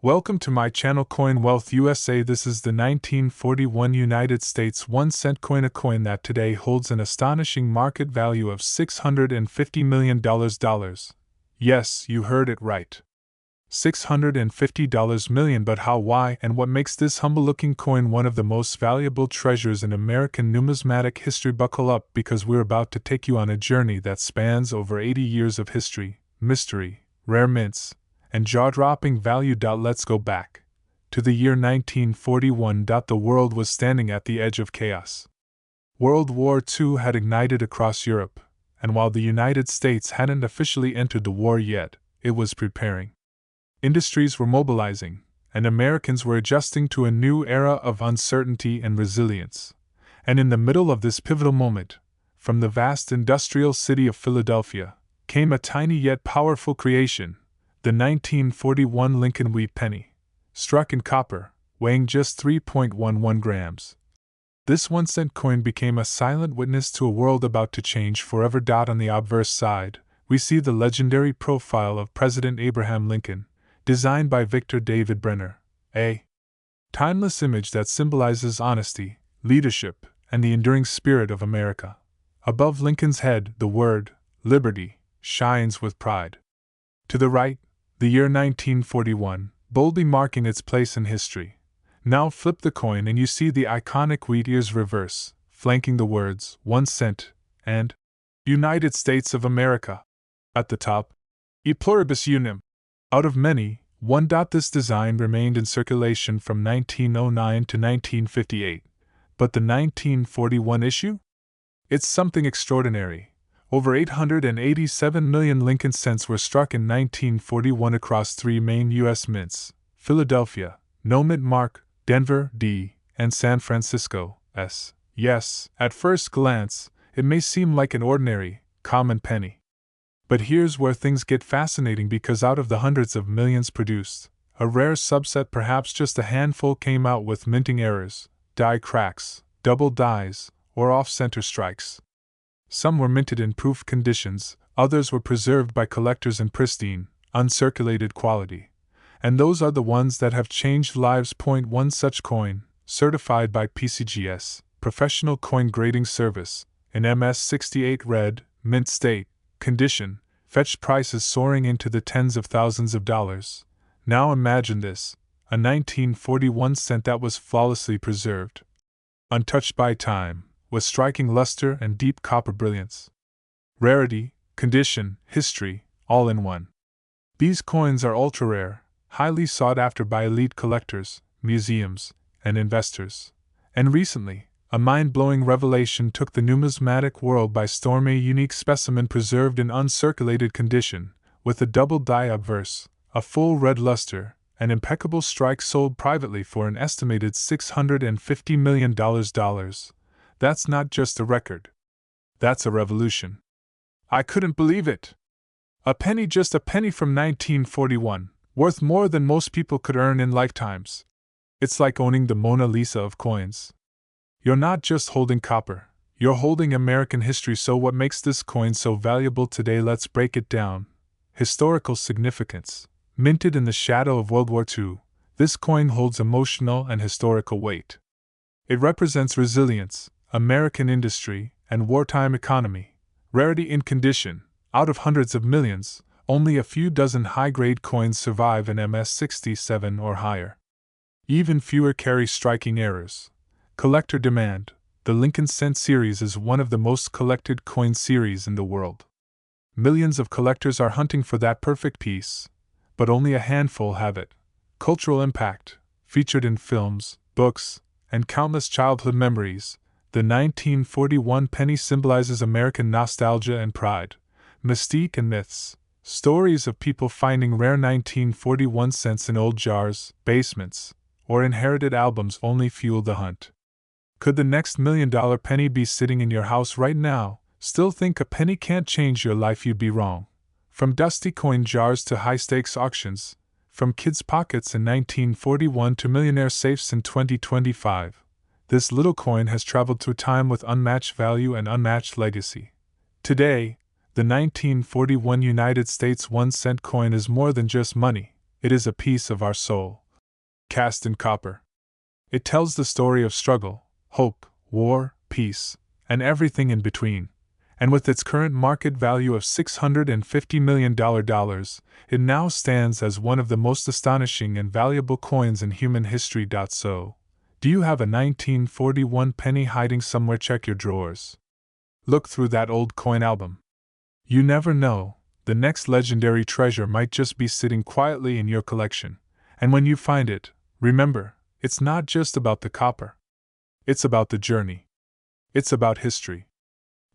Welcome to my channel Coin Wealth USA. This is the 1941 United States 1-cent coin, a coin that today holds an astonishing market value of $650 million. Yes, you heard it right. $650 million. But how, why, and what makes this humble-looking coin one of the most valuable treasures in American numismatic history? Buckle up, because we're about to take you on a journey that spans over 80 years of history, mystery, rare mints, and jaw-dropping value. Let's go back to the year 1941. The world was standing at the edge of chaos. World War II had ignited across Europe, and while the United States hadn't officially entered the war yet, it was preparing. Industries were mobilizing, and Americans were adjusting to a new era of uncertainty and resilience. And in the middle of this pivotal moment, from the vast industrial city of Philadelphia, came a tiny yet powerful creation, the 1941 Lincoln wheat penny, struck in copper, weighing just 3.11 grams. This 1-cent coin became a silent witness to a world about to change forever. On the obverse side, we see the legendary profile of President Abraham Lincoln, designed by Victor David Brenner, a timeless image that symbolizes honesty, leadership, and the enduring spirit of America. Above Lincoln's head, the word liberty shines with pride. To the right, the year 1941, boldly marking its place in history. Now flip the coin and you see the iconic wheat ears reverse, flanking the words 1 cent and United States of America. At the top, E pluribus unum. Out of many, one. This design remained in circulation from 1909 to 1958. But the 1941 issue? It's something extraordinary. Over 887 million Lincoln cents were struck in 1941 across 3 main U.S. mints: Philadelphia, no mintmark, Denver, D, and San Francisco, S. Yes, at first glance, it may seem like an ordinary, common penny. But here's where things get fascinating, because out of the hundreds of millions produced, a rare subset, perhaps just a handful, came out with minting errors, die cracks, double dies, or off-center strikes. Some were minted in proof conditions, others were preserved by collectors in pristine, uncirculated quality. And those are the ones that have changed lives. One such coin, certified by PCGS, Professional Coin Grading Service, in MS68 red, mint state, condition, fetched prices soaring into the tens of thousands of dollars. Now imagine this, a 1941 cent that was flawlessly preserved, untouched by time, with striking luster and deep copper brilliance. Rarity, condition, history, all in one. These coins are ultra-rare, highly sought after by elite collectors, museums, and investors. And recently, a mind-blowing revelation took the numismatic world by storm: a unique specimen preserved in uncirculated condition, with a double die obverse, a full red luster, and impeccable strike, sold privately for an estimated $650 million. That's not just a record. That's a revolution. I couldn't believe it. A penny, just a penny from 1941, worth more than most people could earn in lifetimes. It's like owning the Mona Lisa of coins. You're not just holding copper, you're holding American history. So what makes this coin so valuable today? Let's break it down. Historical significance. Minted in the shadow of World War II, this coin holds emotional and historical weight. It represents resilience, American industry, and wartime economy. Rarity in condition. Out of hundreds of millions, only a few dozen high-grade coins survive in MS67 or higher. Even fewer carry striking errors. Collector demand. The Lincoln Cent series is one of the most collected coin series in the world. Millions of collectors are hunting for that perfect piece, but only a handful have it. Cultural impact. Featured in films, books, and countless childhood memories, the 1941 penny symbolizes American nostalgia and pride, mystique and myths. Stories of people finding rare 1941 cents in old jars, basements, or inherited albums only fuel the hunt. Could the next $1 million penny be sitting in your house right now? Still think a penny can't change your life? You'd be wrong. From dusty coin jars to high-stakes auctions, from kids' pockets in 1941 to millionaire safes in 2025, this little coin has traveled through time with unmatched value and unmatched legacy. Today, the 1941 United States 1-cent coin is more than just money. It is a piece of our soul, cast in copper. It tells the story of struggle, hope, war, peace, and everything in between. And with its current market value of $650 million, it now stands as one of the most astonishing and valuable coins in human history. So, do you have a 1941 penny hiding somewhere? Check your drawers. Look through that old coin album. You never know, the next legendary treasure might just be sitting quietly in your collection. And when you find it, remember, it's not just about the copper. It's about the journey. It's about history.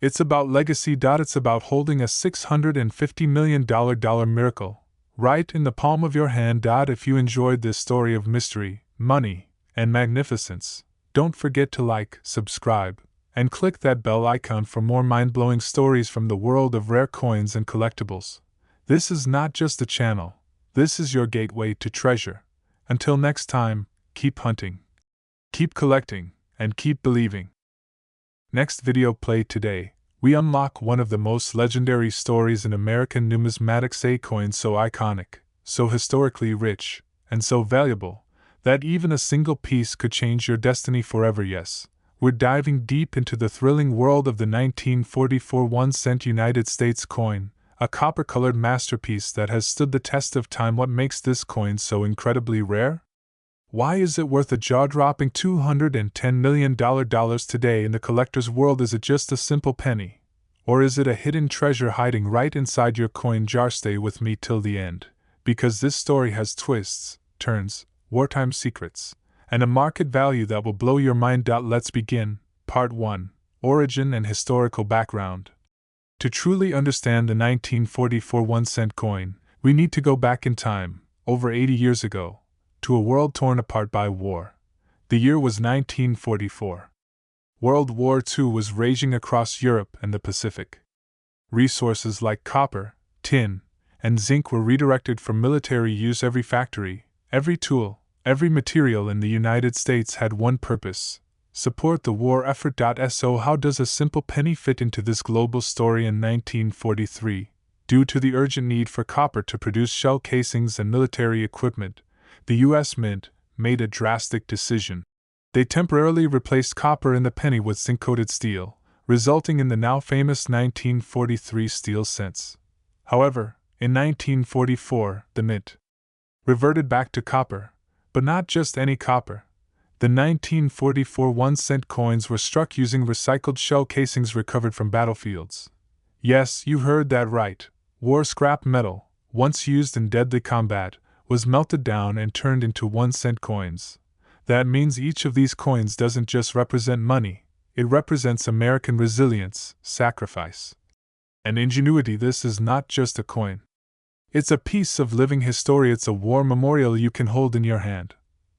It's about legacy. It's about holding a $650 million miracle right in the palm of your hand. If you enjoyed this story of mystery, money, and magnificence, don't forget to like, subscribe, and click that bell icon for more mind-blowing stories from the world of rare coins and collectibles. This is not just a channel, this is your gateway to treasure. Until next time, keep hunting, keep collecting, and keep believing. Next video played today, we unlock one of the most legendary stories in American numismatics, a coin so iconic, so historically rich, and so valuable, that even a single piece could change your destiny forever. Yes, we're diving deep into the thrilling world of the 1944 1-cent United States coin, a copper-colored masterpiece that has stood the test of time. What makes this coin so incredibly rare? Why is it worth a jaw-dropping $210 million today in the collector's world? Is it just a simple penny? Or is it a hidden treasure hiding right inside your coin jar? Stay with me till the end, because this story has twists, turns, wartime secrets, and a market value that will blow your mind. Let's begin. Part 1. Origin and Historical Background. To truly understand the 1944 1-cent coin, we need to go back in time, over 80 years ago, to a world torn apart by war. The year was 1944. World War II was raging across Europe and the Pacific. Resources like copper, tin, and zinc were redirected for military use. Every factory, every tool, every material in the United States had one purpose: support the war effort. So how does a simple penny fit into this global story? In 1943, due to the urgent need for copper to produce shell casings and military equipment, the U.S. Mint made a drastic decision. They temporarily replaced copper in the penny with zinc-coated steel, resulting in the now famous 1943 steel cents. However, in 1944, the Mint reverted back to copper, but not just any copper. The 1944 1-cent coins were struck using recycled shell casings recovered from battlefields. Yes, you heard that right. War scrap metal, once used in deadly combat, was melted down and turned into 1-cent coins. That means each of these coins doesn't just represent money, it represents American resilience, sacrifice, and ingenuity. This is not just a coin. It's a piece of living history. It's a war memorial you can hold in your hand.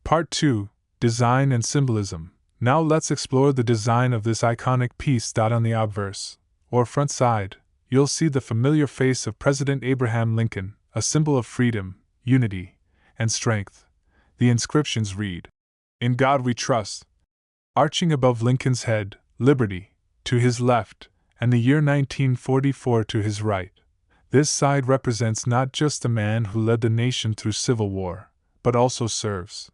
Part 2. Design and Symbolism. Now let's explore the design of this iconic piece. On the obverse, or front side, you'll see the familiar face of President Abraham Lincoln, a symbol of freedom, unity, and strength. The inscriptions read, "In God we trust." Arching above Lincoln's head, liberty, to his left, and the year 1944 to his right. This side represents not just a man who led the nation through civil war, but also serves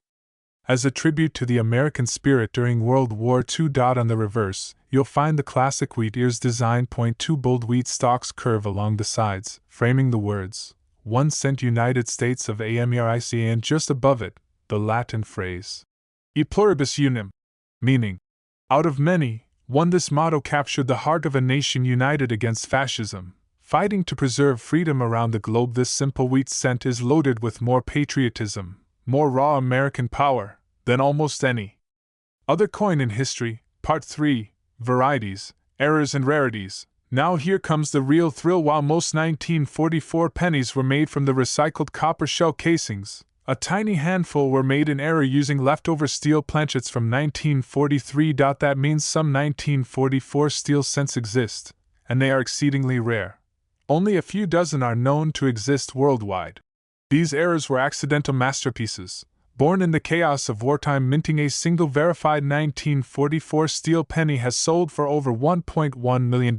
as a tribute to the American spirit during World War II. On the reverse, you'll find the classic wheat ears design. Two bold wheat stalks curve along the sides, framing the words, 1 cent United States of America, and just above it, the Latin phrase, E pluribus unum, meaning, out of many, one. This motto captured the heart of a nation united against fascism, fighting to preserve freedom around the globe. This simple wheat cent is loaded with more patriotism, more raw American power, than almost any other coin in history. Part 3. Varieties, Errors and Rarities. Now here comes the real thrill. While most 1944 pennies were made from the recycled copper shell casings, a tiny handful were made in error using leftover steel planchets from 1943. That means some 1944 steel cents exist, and they are exceedingly rare. Only a few dozen are known to exist worldwide. These errors were accidental masterpieces, born in the chaos of wartime minting. A single verified 1944 steel penny has sold for over $1.1 million,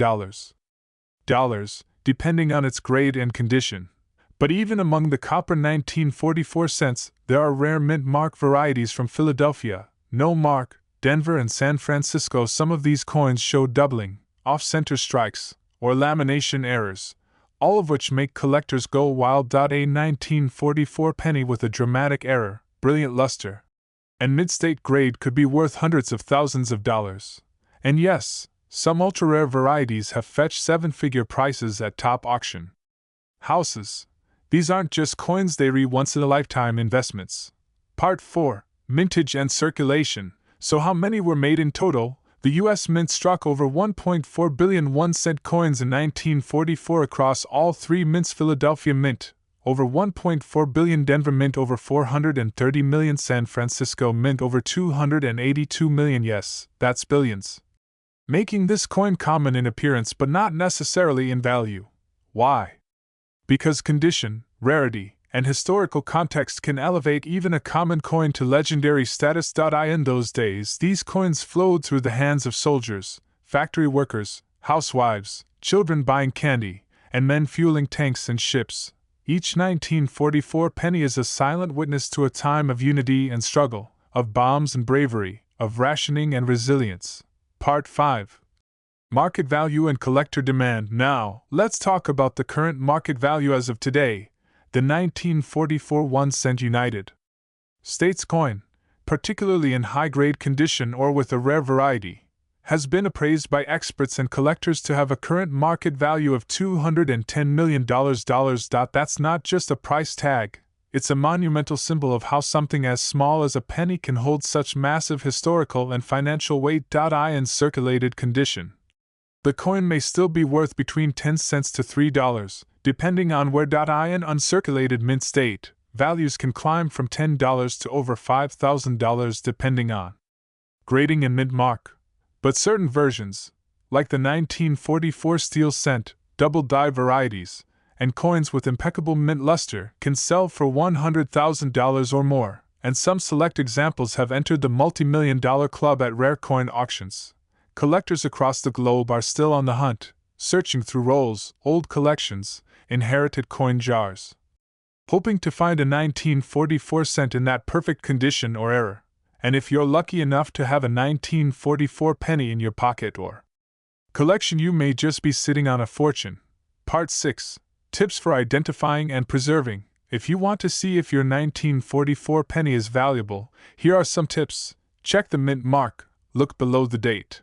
depending on its grade and condition. But even among the copper 1944 cents, there are rare mint mark varieties from Philadelphia, no mark, Denver, and San Francisco. Some of these coins show doubling, off-center strikes, or lamination errors, all of which make collectors go wild. A 1944 penny with a dramatic error, brilliant luster, and mid-state grade could be worth hundreds of thousands of dollars. And yes, some ultra-rare varieties have fetched seven-figure prices at top auction houses. These aren't just coins, they are once-in-a-lifetime investments. Part 4. Mintage and Circulation. So how many were made in total? The U.S. Mint struck over 1.4 billion 1-cent coins in 1944 across all three mints: Philadelphia Mint, over 1.4 billion; Denver Mint, over 430 million; San Francisco Mint, over 282 million. Yes, that's billions. Making this coin common in appearance but not necessarily in value. Why? Because condition, rarity, and historical context can elevate even a common coin to legendary status. In those days, these coins flowed through the hands of soldiers, factory workers, housewives, children buying candy, and men fueling tanks and ships. Each 1944 penny is a silent witness to a time of unity and struggle, of bombs and bravery, of rationing and resilience. Part 5. Market value and collector demand. Now, let's talk about the current market value as of today. The 1944 1-cent United States coin, particularly in high-grade condition or with a rare variety, has been appraised by experts and collectors to have a current market value of $210 million. That's not just a price tag, it's a monumental symbol of how something as small as a penny can hold such massive historical and financial weight. In circulated condition, the coin may still be worth between 10 cents to $3, depending on where. In uncirculated mint state, values can climb from $10 to over $5,000 depending on grading and mint mark. But certain versions, like the 1944 steel cent, double die varieties, and coins with impeccable mint luster, can sell for $100,000 or more, and some select examples have entered the multi-million-dollar club at rare coin auctions. Collectors across the globe are still on the hunt, searching through rolls, old collections, inherited coin jars, hoping to find a 1944 cent in that perfect condition or error. And if you're lucky enough to have a 1944 penny in your pocket or collection, you may just be sitting on a fortune. Part 6. Tips for identifying and preserving. If you want to see if your 1944 penny is valuable, here are some tips. Check the mint mark. Look below the date.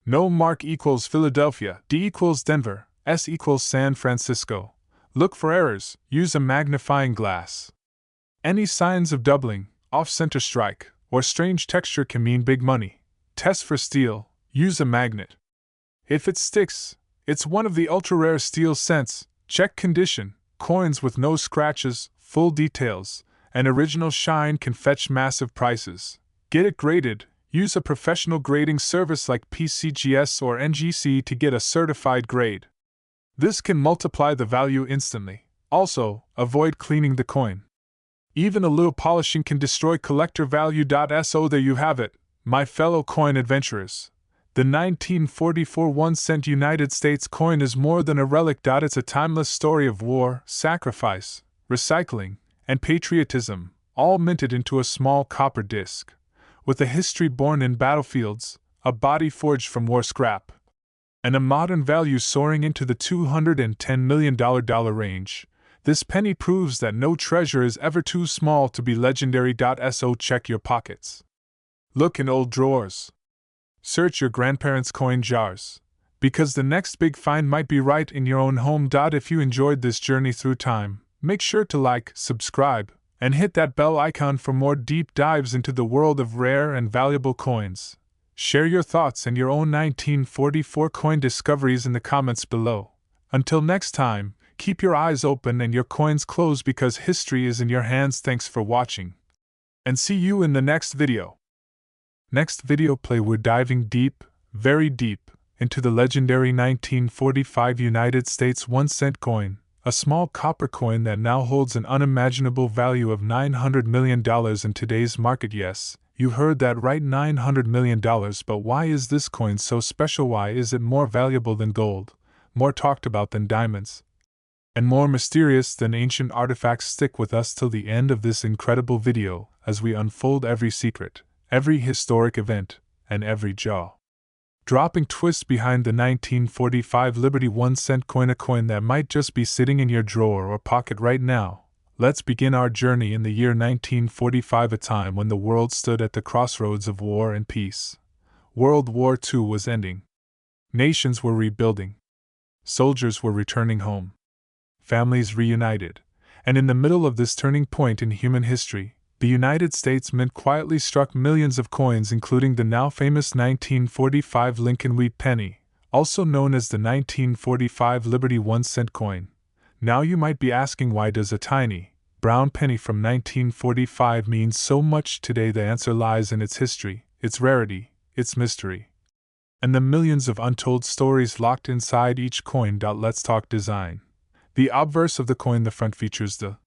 No mark equals Philadelphia. D equals Denver. S equals San Francisco. Look for errors. Use a magnifying glass. Any signs of doubling, off-center strike, or strange texture can mean big money. Test for steel. Use a magnet. If it sticks, it's one of the ultra-rare steel cents. Check condition. Coins with no scratches, full details, and original shine can fetch massive prices. Get it graded. Use a professional grading service like PCGS or NGC to get a certified grade. This can multiply the value instantly. Also, avoid cleaning the coin. Even a little polishing can destroy collector value. So there you have it, my fellow coin adventurers. The 1944 1-cent United States coin is more than a relic. It's a timeless story of war, sacrifice, recycling, and patriotism, all minted into a small copper disc. With a history born in battlefields, a body forged from war scrap, and a modern value soaring into the $210 million range, this penny proves that no treasure is ever too small to be legendary. So check your pockets. Look in old drawers. Search your grandparents' coin jars, because the next big find might be right in your own home. If you enjoyed this journey through time, make sure to like, subscribe, and hit that bell icon for more deep dives into the world of rare and valuable coins. Share your thoughts and your own 1944 coin discoveries in the comments below. Until next time, keep your eyes open and your coins closed, because history is in your hands. Thanks for watching, and see you in the next video. Next video play, we're diving deep, very deep, into the legendary 1945 United States 1-cent coin, a small copper coin that now holds an unimaginable value of $900 million in today's market. Yes, you heard that right, $900 million. But why is this coin so special? Why is it more valuable than gold, more talked about than diamonds? and more mysterious than ancient artifacts stick with us till the end of this incredible video as we unfold every secret, every historic event, and every jaw-dropping twist behind the 1945 Liberty 1-cent coin, a coin that might just be sitting in your drawer or pocket right now. Let's begin our journey in the year 1945, a time when the world stood at the crossroads of war and peace. World War II was ending. Nations were rebuilding. Soldiers were returning home. Families reunited. And in the middle of this turning point in human history, the United States Mint quietly struck millions of coins, including the now famous 1945 Lincoln Wheat penny, also known as the 1945 Liberty 1-cent coin. Now you might be asking, why does a tiny, brown penny from 1945 mean so much today? The answer lies in its history, its rarity, its mystery, and the millions of untold stories locked inside each coin. Let's talk design. The obverse of the coin, the front, features the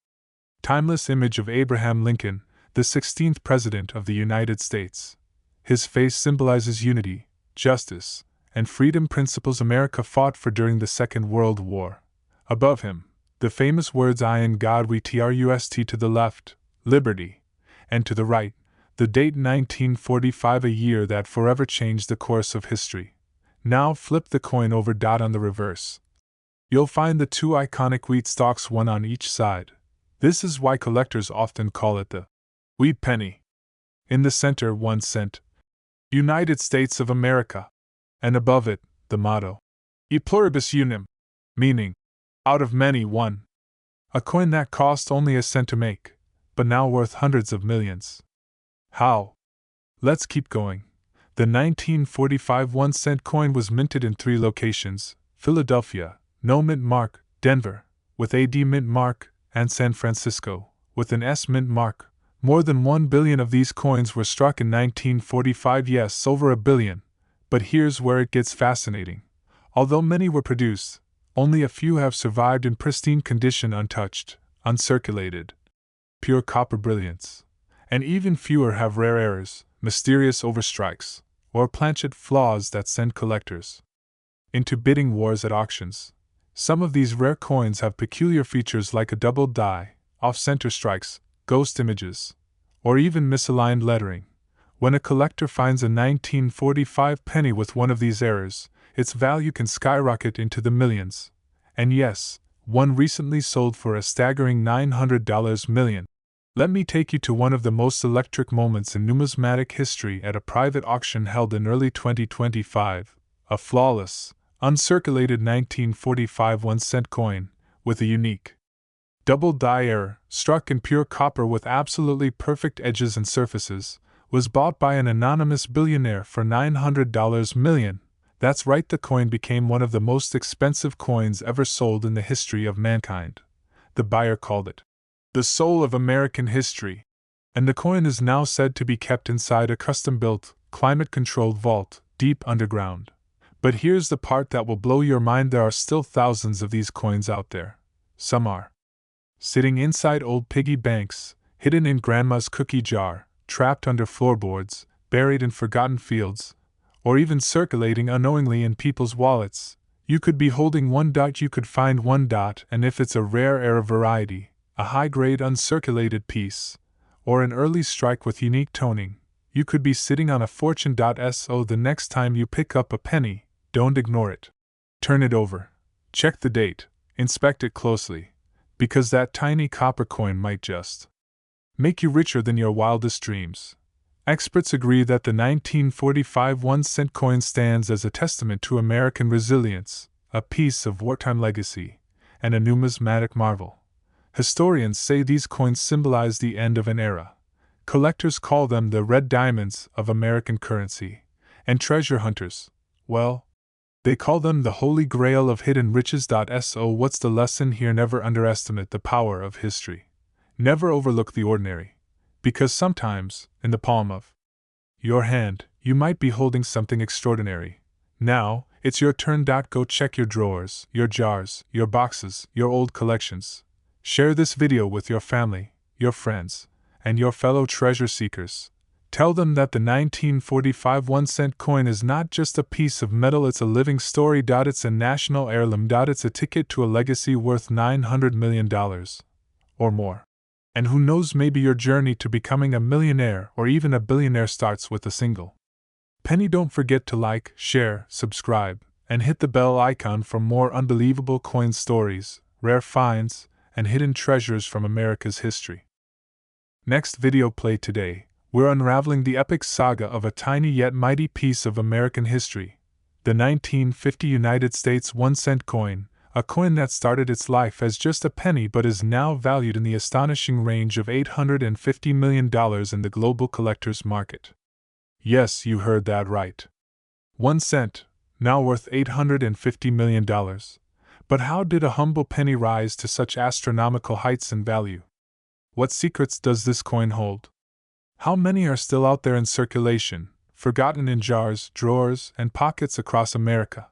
timeless image of Abraham Lincoln, the 16th President of the United States. His face symbolizes unity, justice, and freedom, principles America fought for during the Second World War. Above him, the famous words "I and God we trust." To the left, liberty, and to the right, the date 1945, a year that forever changed the course of history. Now flip the coin over. On the reverse, you'll find the two iconic wheat stalks, one on each side. This is why collectors often call it the wheat penny. In the center, 1 cent, United States of America, and above it, the motto, E pluribus unum, meaning, out of many, one. A coin that cost only a cent to make, but now worth hundreds of millions. How? Let's keep going. The 1945 1-cent coin was minted in 3 locations: Philadelphia, no mint mark; Denver, with a D mint mark; and San Francisco, with an S mint mark. More than 1 billion of these coins were struck in 1945, yes, over a billion. But here's where it gets fascinating. Although many were produced, only a few have survived in pristine condition, untouched, uncirculated, pure copper brilliance. And even fewer have rare errors, mysterious overstrikes, or planchet flaws that send collectors into bidding wars at auctions. Some of these rare coins have peculiar features like a double die, off-center strikes, ghost images, or even misaligned lettering. When a collector finds a 1945 penny with one of these errors, its value can skyrocket into the millions. And yes, one recently sold for a staggering $900 million. Let me take you to one of the most electric moments in numismatic history at a private auction held in early 2025, a flawless, uncirculated 1945 1-cent coin, with a unique double die error, struck in pure copper with absolutely perfect edges and surfaces, was bought by an anonymous billionaire for $900 million. That's right, the coin became one of the most expensive coins ever sold in the history of mankind. The buyer called it the soul of American history, and the coin is now said to be kept inside a custom-built, climate-controlled vault, deep underground. But here's the part that will blow your mind: there are still thousands of these coins out there. Some are sitting inside old piggy banks, hidden in grandma's cookie jar, trapped under floorboards, buried in forgotten fields, or even circulating unknowingly in people's wallets. You could be holding one. You could find one. And if it's a rare error variety, a high-grade uncirculated piece, or an early strike with unique toning, you could be sitting on a fortune. So the next time you pick up a penny, don't ignore it. Turn it over. Check the date. Inspect it closely. Because that tiny copper coin might just make you richer than your wildest dreams. Experts agree that the 1945 1-cent coin stands as a testament to American resilience, a piece of wartime legacy, and a numismatic marvel. Historians say these coins symbolize the end of an era. Collectors call them the red diamonds of American currency. And treasure hunters, well, they call them the holy grail of hidden riches. So what's the lesson here? Never underestimate the power of history. Never overlook the ordinary. Because sometimes, in the palm of your hand, you might be holding something extraordinary. Now, it's your turn. Go check your drawers, your jars, your boxes, your old collections. Share this video with your family, your friends, and your fellow treasure seekers. Tell them that the 1945 1-cent coin is not just a piece of metal, it's a living story. It's a national heirloom. It's a ticket to a legacy worth $900 million. Or more. And who knows, maybe your journey to becoming a millionaire or even a billionaire starts with a single penny. Don't forget to like, share, subscribe, and hit the bell icon for more unbelievable coin stories, rare finds, and hidden treasures from America's history. Next video play today, we're unraveling the epic saga of a tiny yet mighty piece of American history, the 1950 United States 1-cent coin, a coin that started its life as just a penny but is now valued in the astonishing range of $850 million in the global collector's market. Yes, you heard that right. 1 cent, now worth $850 million. But how did a humble penny rise to such astronomical heights in value? What secrets does this coin hold? How many are still out there in circulation, forgotten in jars, drawers, and pockets across America?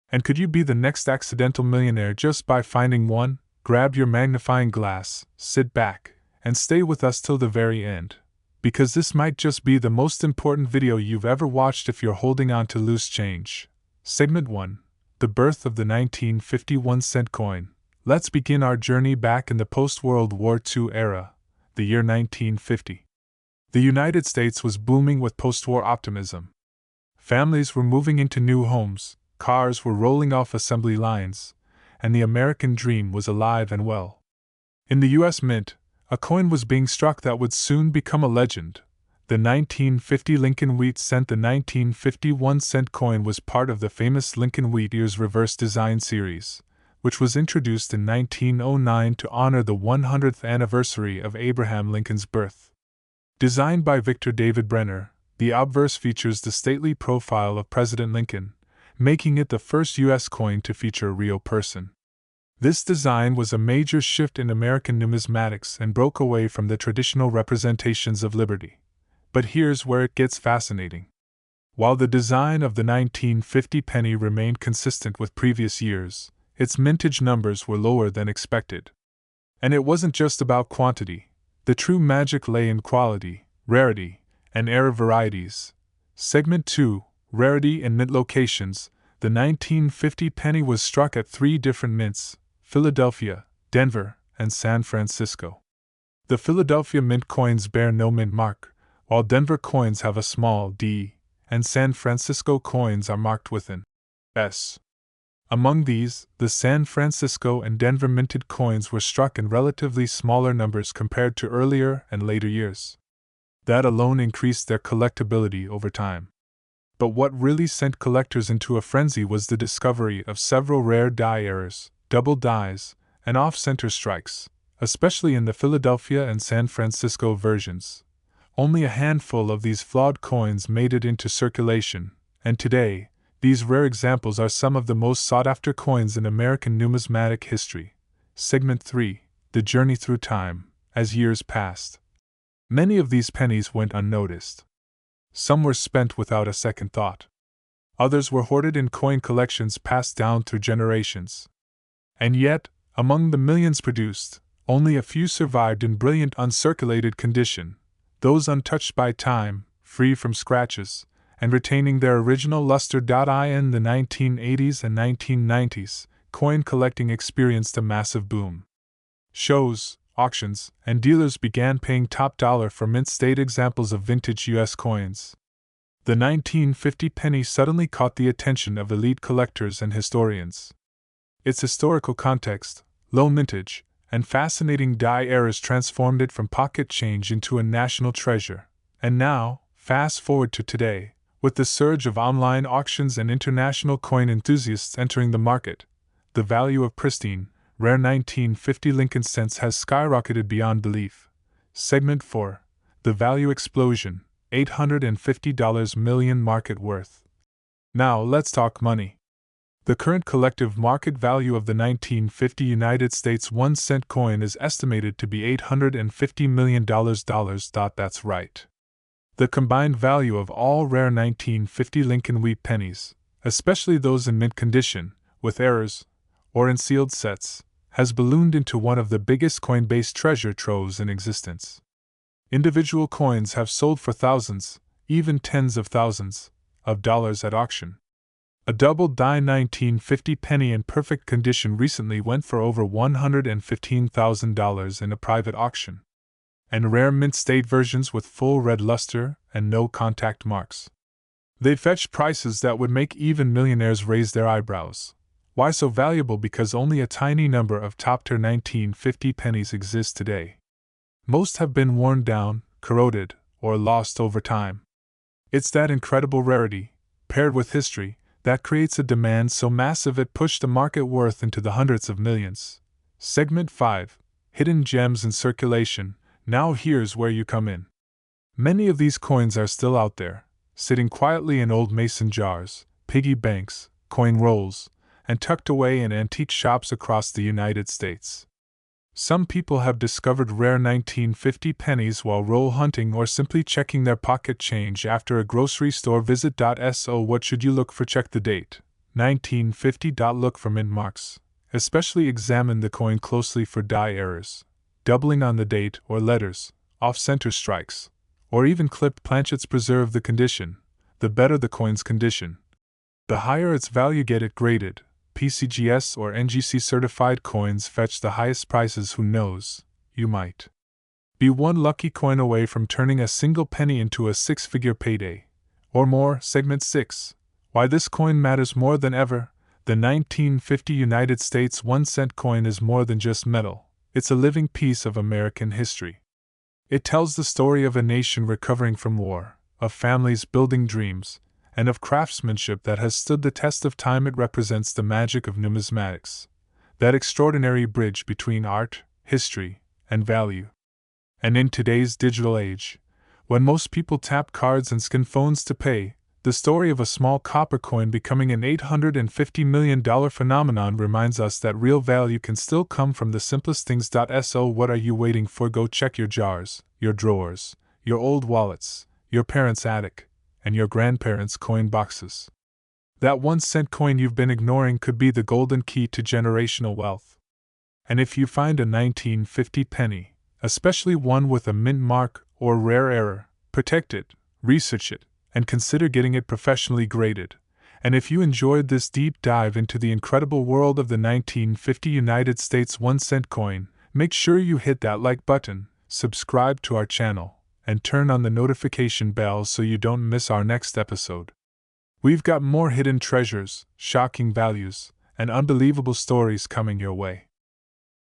And could you be the next accidental millionaire just by finding one? Grab your magnifying glass, sit back, and stay with us till the very end, because this might just be the most important video you've ever watched if you're holding on to loose change. Segment 1. The birth of the 1950 1-cent coin. Let's begin our journey back in the post-World War II era, the year 1950. The United States was booming with post-war optimism. Families were moving into new homes, cars were rolling off assembly lines, and the American dream was alive and well. In the U.S. Mint, a coin was being struck that would soon become a legend. The 1950 Lincoln Wheat Cent. The 1950 1-cent coin was part of the famous Lincoln Wheat Ears reverse design series, which was introduced in 1909 to honor the 100th anniversary of Abraham Lincoln's birth. Designed by Victor David Brenner, the obverse features the stately profile of President Lincoln, making it the first U.S. coin to feature a real person. This design was a major shift in American numismatics and broke away from the traditional representations of liberty. But here's where it gets fascinating. While the design of the 1950 penny remained consistent with previous years, its mintage numbers were lower than expected. And it wasn't just about quantity. The true magic lay in quality, rarity, and rare varieties. Segment 2. Rarity and mint locations. The 1950 penny was struck at 3 different mints: Philadelphia, Denver, and San Francisco. The Philadelphia mint coins bear no mint mark, while Denver coins have a small d, and San Francisco coins are marked with an S. Among these, the San Francisco and Denver minted coins were struck in relatively smaller numbers compared to earlier and later years. That alone increased their collectability over time. But what really sent collectors into a frenzy was the discovery of several rare die errors, double dies, and off-center strikes, especially in the Philadelphia and San Francisco versions. Only a handful of these flawed coins made it into circulation, and today, these rare examples are some of the most sought-after coins in American numismatic history. Segment 3. The journey through time. As years passed, many of these pennies went unnoticed. Some were spent without a second thought. Others were hoarded in coin collections passed down through generations. And yet, among the millions produced, only a few survived in brilliant uncirculated condition, those untouched by time, free from scratches, and retaining their original luster. In the 1980s and 1990s, coin collecting experienced a massive boom. Shows, auctions, and dealers began paying top dollar for mint-state examples of vintage U.S. coins. The 1950 penny suddenly caught the attention of elite collectors and historians. Its historical context, low mintage, and fascinating die errors transformed it from pocket change into a national treasure. And now, fast forward to today, with the surge of online auctions and international coin enthusiasts entering the market, the value of pristine, rare 1950 Lincoln cents has skyrocketed beyond belief. Segment 4. The value explosion, $850 million market worth. Now let's talk money. The current collective market value of the 1950 United States 1-cent coin is estimated to be $850 million. That's right. The combined value of all rare 1950 Lincoln Wheat pennies, especially those in mint condition, with errors, or in sealed sets, has ballooned into one of the biggest coin-based treasure troves in existence. Individual coins have sold for thousands, even tens of thousands, of dollars at auction. A double-die 1950 penny in perfect condition recently went for over $115,000 in a private auction. And rare mint-state versions with full red luster and no contact marks. They fetched prices that would make even millionaires raise their eyebrows. Why so valuable? Because only a tiny number of top-tier 1950 pennies exist today. Most have been worn down, corroded, or lost over time. It's that incredible rarity, paired with history, that creates a demand so massive it pushed the market worth into the hundreds of millions. Segment 5. Hidden Gems in Circulation. Now here's where you come in. Many of these coins are still out there, sitting quietly in old mason jars, piggy banks, coin rolls, and tucked away in antique shops across the United States. Some people have discovered rare 1950 pennies while roll hunting or simply checking their pocket change after a grocery store visit. So what should you look for? Check the date. 1950. Look for mint marks. Especially examine the coin closely for die errors, doubling on the date or letters, off-center strikes, or even clipped planchets. Preserve the condition. The better the coin's condition, the higher its value. Get it graded. PCGS or NGC certified coins fetch the highest prices. Who knows, you might be one lucky coin away from turning a single penny into a six-figure payday. Or more. Segment 6. Why this coin matters more than ever. The 1950 United States 1-cent coin is more than just metal. It's a living piece of American history. It tells the story of a nation recovering from war, of families building dreams, and of craftsmanship that has stood the test of time. It represents the magic of numismatics, that extraordinary bridge between art, history, and value. And in today's digital age, when most people tap cards and scan phones to pay, the story of a small copper coin becoming an $850 million phenomenon reminds us that real value can still come from the simplest things. So what are you waiting for? Go check your jars, your drawers, your old wallets, your parents' attic, and your grandparents' coin boxes. That 1-cent coin you've been ignoring could be the golden key to generational wealth. And if you find a 1950 penny, especially one with a mint mark or rare error, protect it, research it, and consider getting it professionally graded. And if you enjoyed this deep dive into the incredible world of the 1950 United States 1-cent coin, make sure you hit that like button, subscribe to our channel, and turn on the notification bell so you don't miss our next episode. We've got more hidden treasures, shocking values, and unbelievable stories coming your way.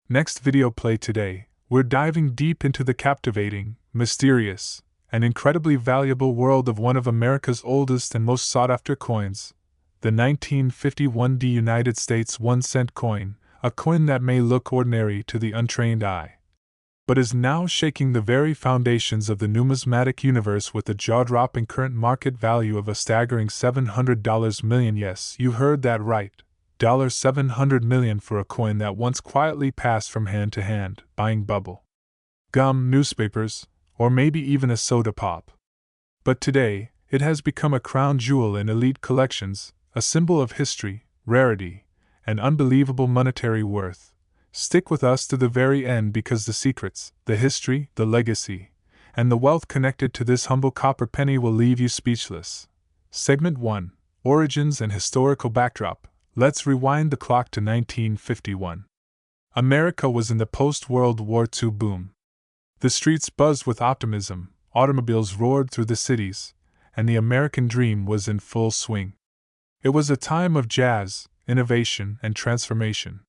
Next video play today, we're diving deep into the captivating, mysterious, and incredibly valuable world of one of America's oldest and most sought-after coins, the 1951 United States 1-cent coin, a coin that may look ordinary to the untrained eye, but is now shaking the very foundations of the numismatic universe with a jaw-dropping current market value of a staggering $700 million. Yes, you heard that right. $700 million for a coin that once quietly passed from hand to hand, buying bubble gum, newspapers, or maybe even a soda pop. But today, it has become a crown jewel in elite collections, a symbol of history, rarity, and unbelievable monetary worth. Stick with us to the very end because the secrets, the history, the legacy, and the wealth connected to this humble copper penny will leave you speechless. Segment 1. Origins and Historical Backdrop. Let's rewind the clock to 1951. America was in the post-World War II boom. The streets buzzed with optimism, automobiles roared through the cities, and the American dream was in full swing. It was a time of jazz, innovation, and transformation.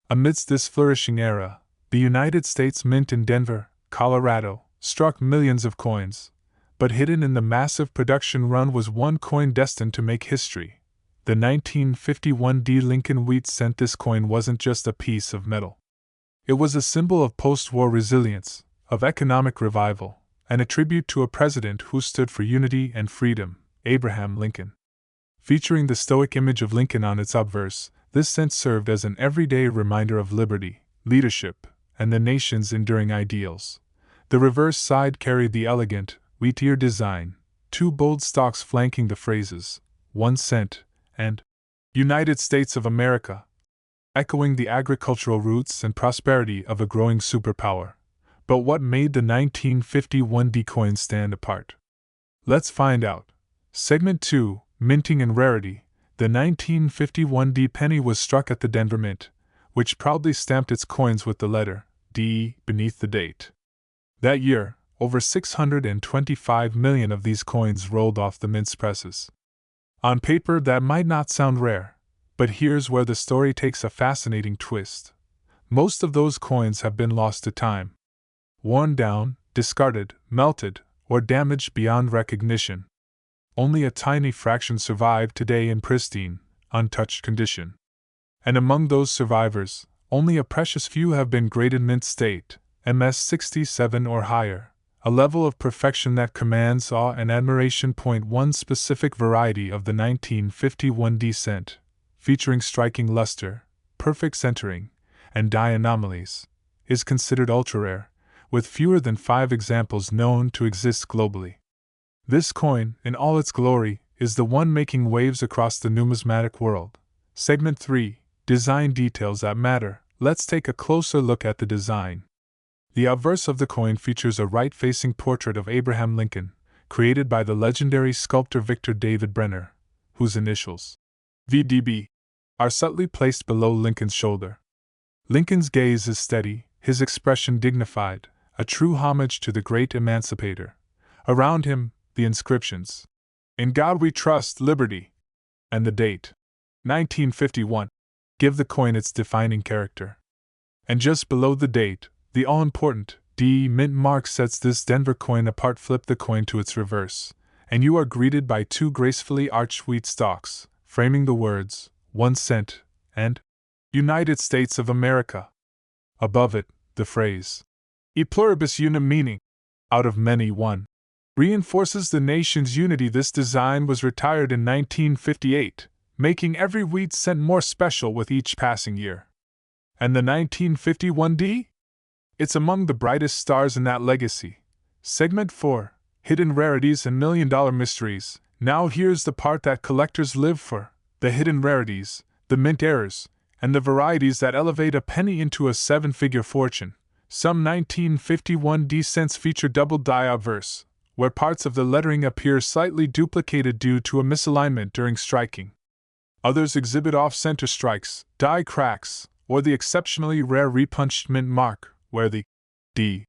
Amidst this flourishing era, the United States Mint in Denver, Colorado, struck millions of coins, but hidden in the massive production run was one coin destined to make history. The 1951 Lincoln wheat cent. This coin wasn't just a piece of metal. It was a symbol of post-war resilience, of economic revival, and a tribute to a president who stood for unity and freedom, Abraham Lincoln. Featuring the stoic image of Lincoln on its obverse, this cent served as an everyday reminder of liberty, leadership, and the nation's enduring ideals. The reverse side carried the elegant, wheat-ear design, two bold stalks flanking the phrases, 1 cent, and United States of America, echoing the agricultural roots and prosperity of a growing superpower. But what made the 1951D coin stand apart? Let's find out. Segment 2, Minting and Rarity. The 1951D penny was struck at the Denver Mint, which proudly stamped its coins with the letter D beneath the date. That year, over 625 million of these coins rolled off the mint's presses. On paper, that might not sound rare, but here's where the story takes a fascinating twist. Most of those coins have been lost to time. Worn down, discarded, melted, or damaged beyond recognition. Only a tiny fraction survive today in pristine, untouched condition. And among those survivors, only a precious few have been graded mint state, MS 67 or higher, a level of perfection that commands awe and admiration. One specific variety of the 1951D cent, featuring striking luster, perfect centering, and die anomalies, is considered ultra-rare, with fewer than 5 examples known to exist globally. This coin, in all its glory, is the one making waves across the numismatic world. Segment 3, Design Details That Matter. Let's take a closer look at the design. The obverse of the coin features a right-facing portrait of Abraham Lincoln, created by the legendary sculptor Victor David Brenner, whose initials, VDB, are subtly placed below Lincoln's shoulder. Lincoln's gaze is steady, his expression dignified, a true homage to the great emancipator. Around him, the inscriptions, "In God We Trust, Liberty," and the date, 1951, give the coin its defining character. And just below the date, the all-important D mint mark sets this Denver coin apart. Flip the coin to its reverse, and you are greeted by 2 gracefully arched wheat stalks, framing the words, 1 cent, and United States of America. Above it, the phrase, E pluribus unum, meaning, out of many one, reinforces the nation's unity. This design was retired in 1958, making every wheat cent more special with each passing year. And the 1951D? It's among the brightest stars in that legacy. Segment 4, Hidden Rarities and $1,000,000 Mysteries. Now here's the part that collectors live for, the hidden rarities, the mint errors, and the varieties that elevate a penny into a 7-figure fortune. Some 1951D cents feature double die obverse, where parts of the lettering appear slightly duplicated due to a misalignment during striking. Others exhibit off-center strikes, die cracks, or the exceptionally rare repunched mint mark, where the D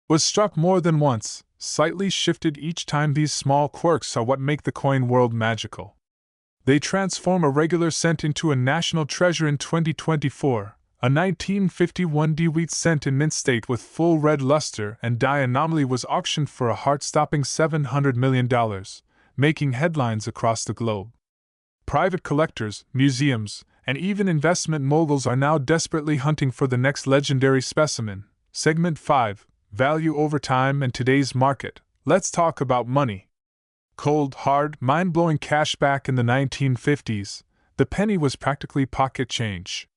was struck more than once, slightly shifted each time. These small quirks are what make the coin world magical. They transform a regular cent into a national treasure. In 2024, a 1951D wheat cent in mint state with full red luster and die anomaly was auctioned for a heart-stopping $700 million, making headlines across the globe. Private collectors, museums, and even investment moguls are now desperately hunting for the next legendary specimen. Segment 5, Value over Time and Today's Market. Let's talk about money. Cold, hard, mind-blowing cash. Back in the 1950s, the penny was practically pocket change.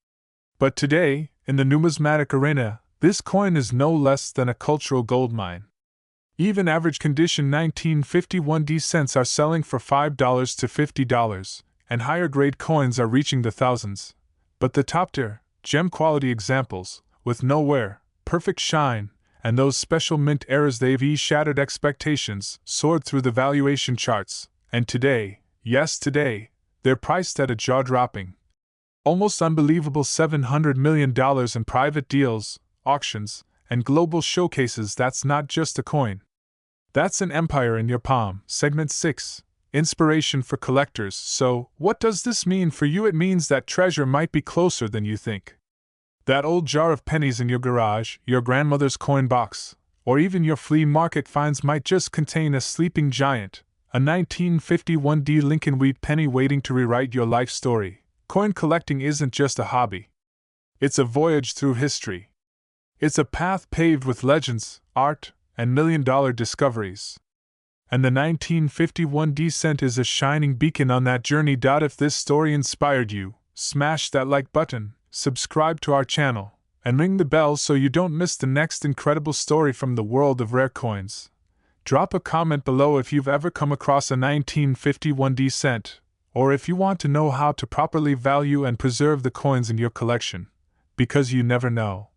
But today, in the numismatic arena, this coin is no less than a cultural goldmine. Even average condition 1951D cents are selling for $5 to $50, and higher grade coins are reaching the thousands. But the top-tier, gem-quality examples, with no wear, perfect shine, and those special mint errors, they've shattered expectations, soared through the valuation charts, and today, yes today, they're priced at a jaw-dropping, almost unbelievable $700 million in private deals, auctions, and global showcases. That's not just a coin. That's an empire in your palm. Segment 6, Inspiration for Collectors. So, what does this mean for you? It means that treasure might be closer than you think. That old jar of pennies in your garage, your grandmother's coin box, or even your flea market finds might just contain a sleeping giant, a 1951D Lincoln wheat penny waiting to rewrite your life story. Coin collecting isn't just a hobby. It's a voyage through history. It's a path paved with legends, art, and $1,000,000 discoveries. And the 1951D cent is a shining beacon on that journey. If this story inspired you, smash that like button, subscribe to our channel, and ring the bell so you don't miss the next incredible story from the world of rare coins. Drop a comment below if you've ever come across a 1951D cent, or if you want to know how to properly value and preserve the coins in your collection, because you never know.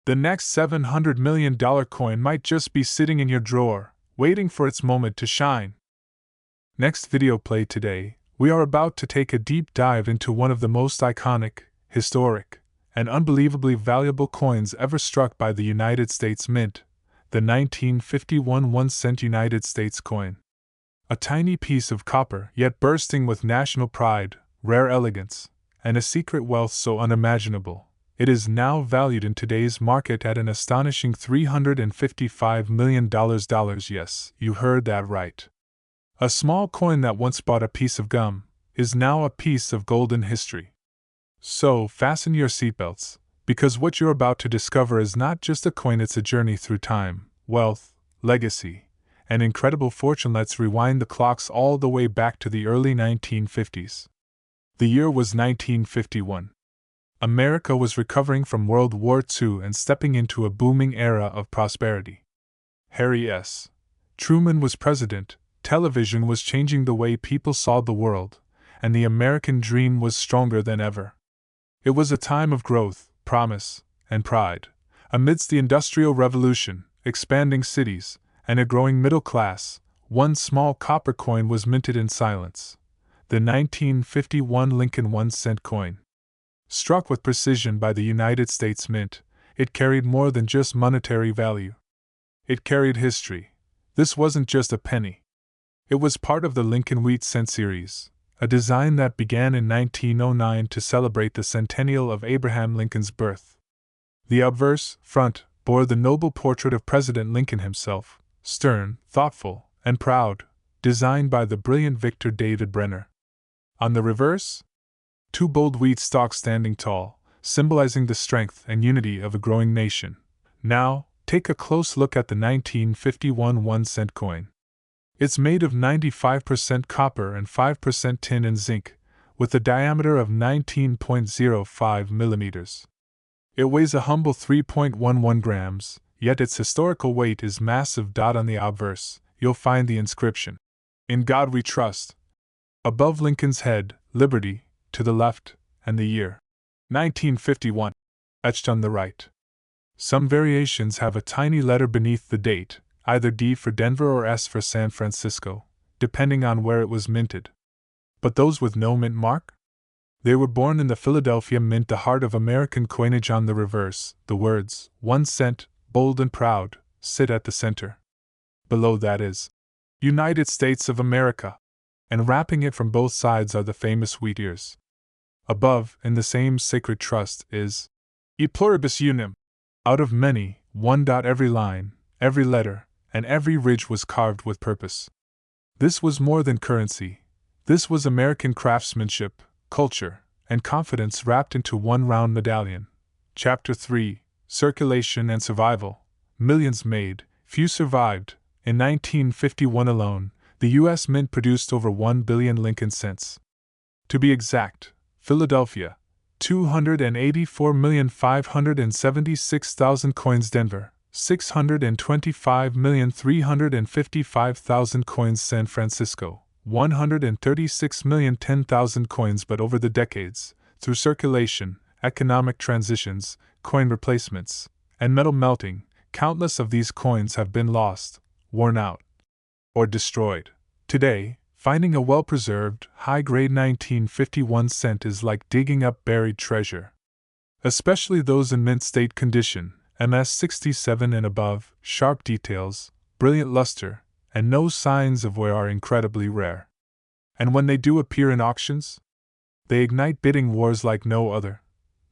The next $700 million coin might just be sitting in your drawer, waiting for its moment to shine. Next video play today, we are about to take a deep dive into one of the most iconic, historic, and unbelievably valuable coins ever struck by the United States Mint, the 1951 1-cent United States coin. A tiny piece of copper, yet bursting with national pride, rare elegance, and a secret wealth so unimaginable. It is now valued in today's market at an astonishing $355 million. Yes, you heard that right. A small coin that once bought a piece of gum is now a piece of golden history. So, fasten your seatbelts, because what you're about to discover is not just a coin, it's a journey through time, wealth, legacy, and incredible fortune. Let's rewind the clocks all the way back to the early 1950s. The year was 1951. America was recovering from World War II and stepping into a booming era of prosperity. Harry S. Truman was president, television was changing the way people saw the world, and the American dream was stronger than ever. It was a time of growth, promise, and pride. Amidst the Industrial Revolution, expanding cities, and a growing middle class, one small copper coin was minted in silence. The 1951 Lincoln 1-cent coin. Struck with precision by the United States Mint, it carried more than just monetary value. It carried history. This wasn't just a penny. It was part of the Lincoln Wheat Cent series, a design that began in 1909 to celebrate the centennial of Abraham Lincoln's birth. The obverse front bore the noble portrait of President Lincoln himself, stern, thoughtful, and proud, designed by the brilliant Victor David Brenner. On the reverse, two bold wheat stalks standing tall, symbolizing the strength and unity of a growing nation. Now, take a close look at the 1951 1-cent coin. It's made of 95% copper and 5% tin and zinc, with a diameter of 19.05 millimeters. It weighs a humble 3.11 grams, yet its historical weight is massive. On the obverse, you'll find the inscription, "In God We Trust." Above Lincoln's head, Liberty, to the left, and the year, 1951, etched on the right. Some variations have a tiny letter beneath the date, either D for Denver or S for San Francisco, depending on where it was minted. But those with no mint mark? They were born in the Philadelphia Mint, the heart of American coinage. On the reverse, the words, 1 cent, bold and proud, sit at the center. Below that is, United States of America, and wrapping it from both sides are the famous wheat ears. Above, in the same sacred trust, is, E pluribus unum. Out of many, one. Every line, every letter, and every ridge was carved with purpose. This was more than currency. This was American craftsmanship, culture, and confidence wrapped into one round medallion. Chapter 3: Circulation and Survival. Millions made, few survived. In 1951 alone, the U.S. Mint produced over 1 billion Lincoln cents. To be exact, Philadelphia, 284,576,000 coins. Denver, 625,355,000 coins. San Francisco, 136,010,000 coins. But over the decades, through circulation, economic transitions, coin replacements, and metal melting, countless of these coins have been lost, worn out, or destroyed. Today, finding a well-preserved, high-grade 1951 cent is like digging up buried treasure. Especially those in mint state condition, MS67 and above, sharp details, brilliant luster, and no signs of wear are incredibly rare. And when they do appear in auctions, they ignite bidding wars like no other.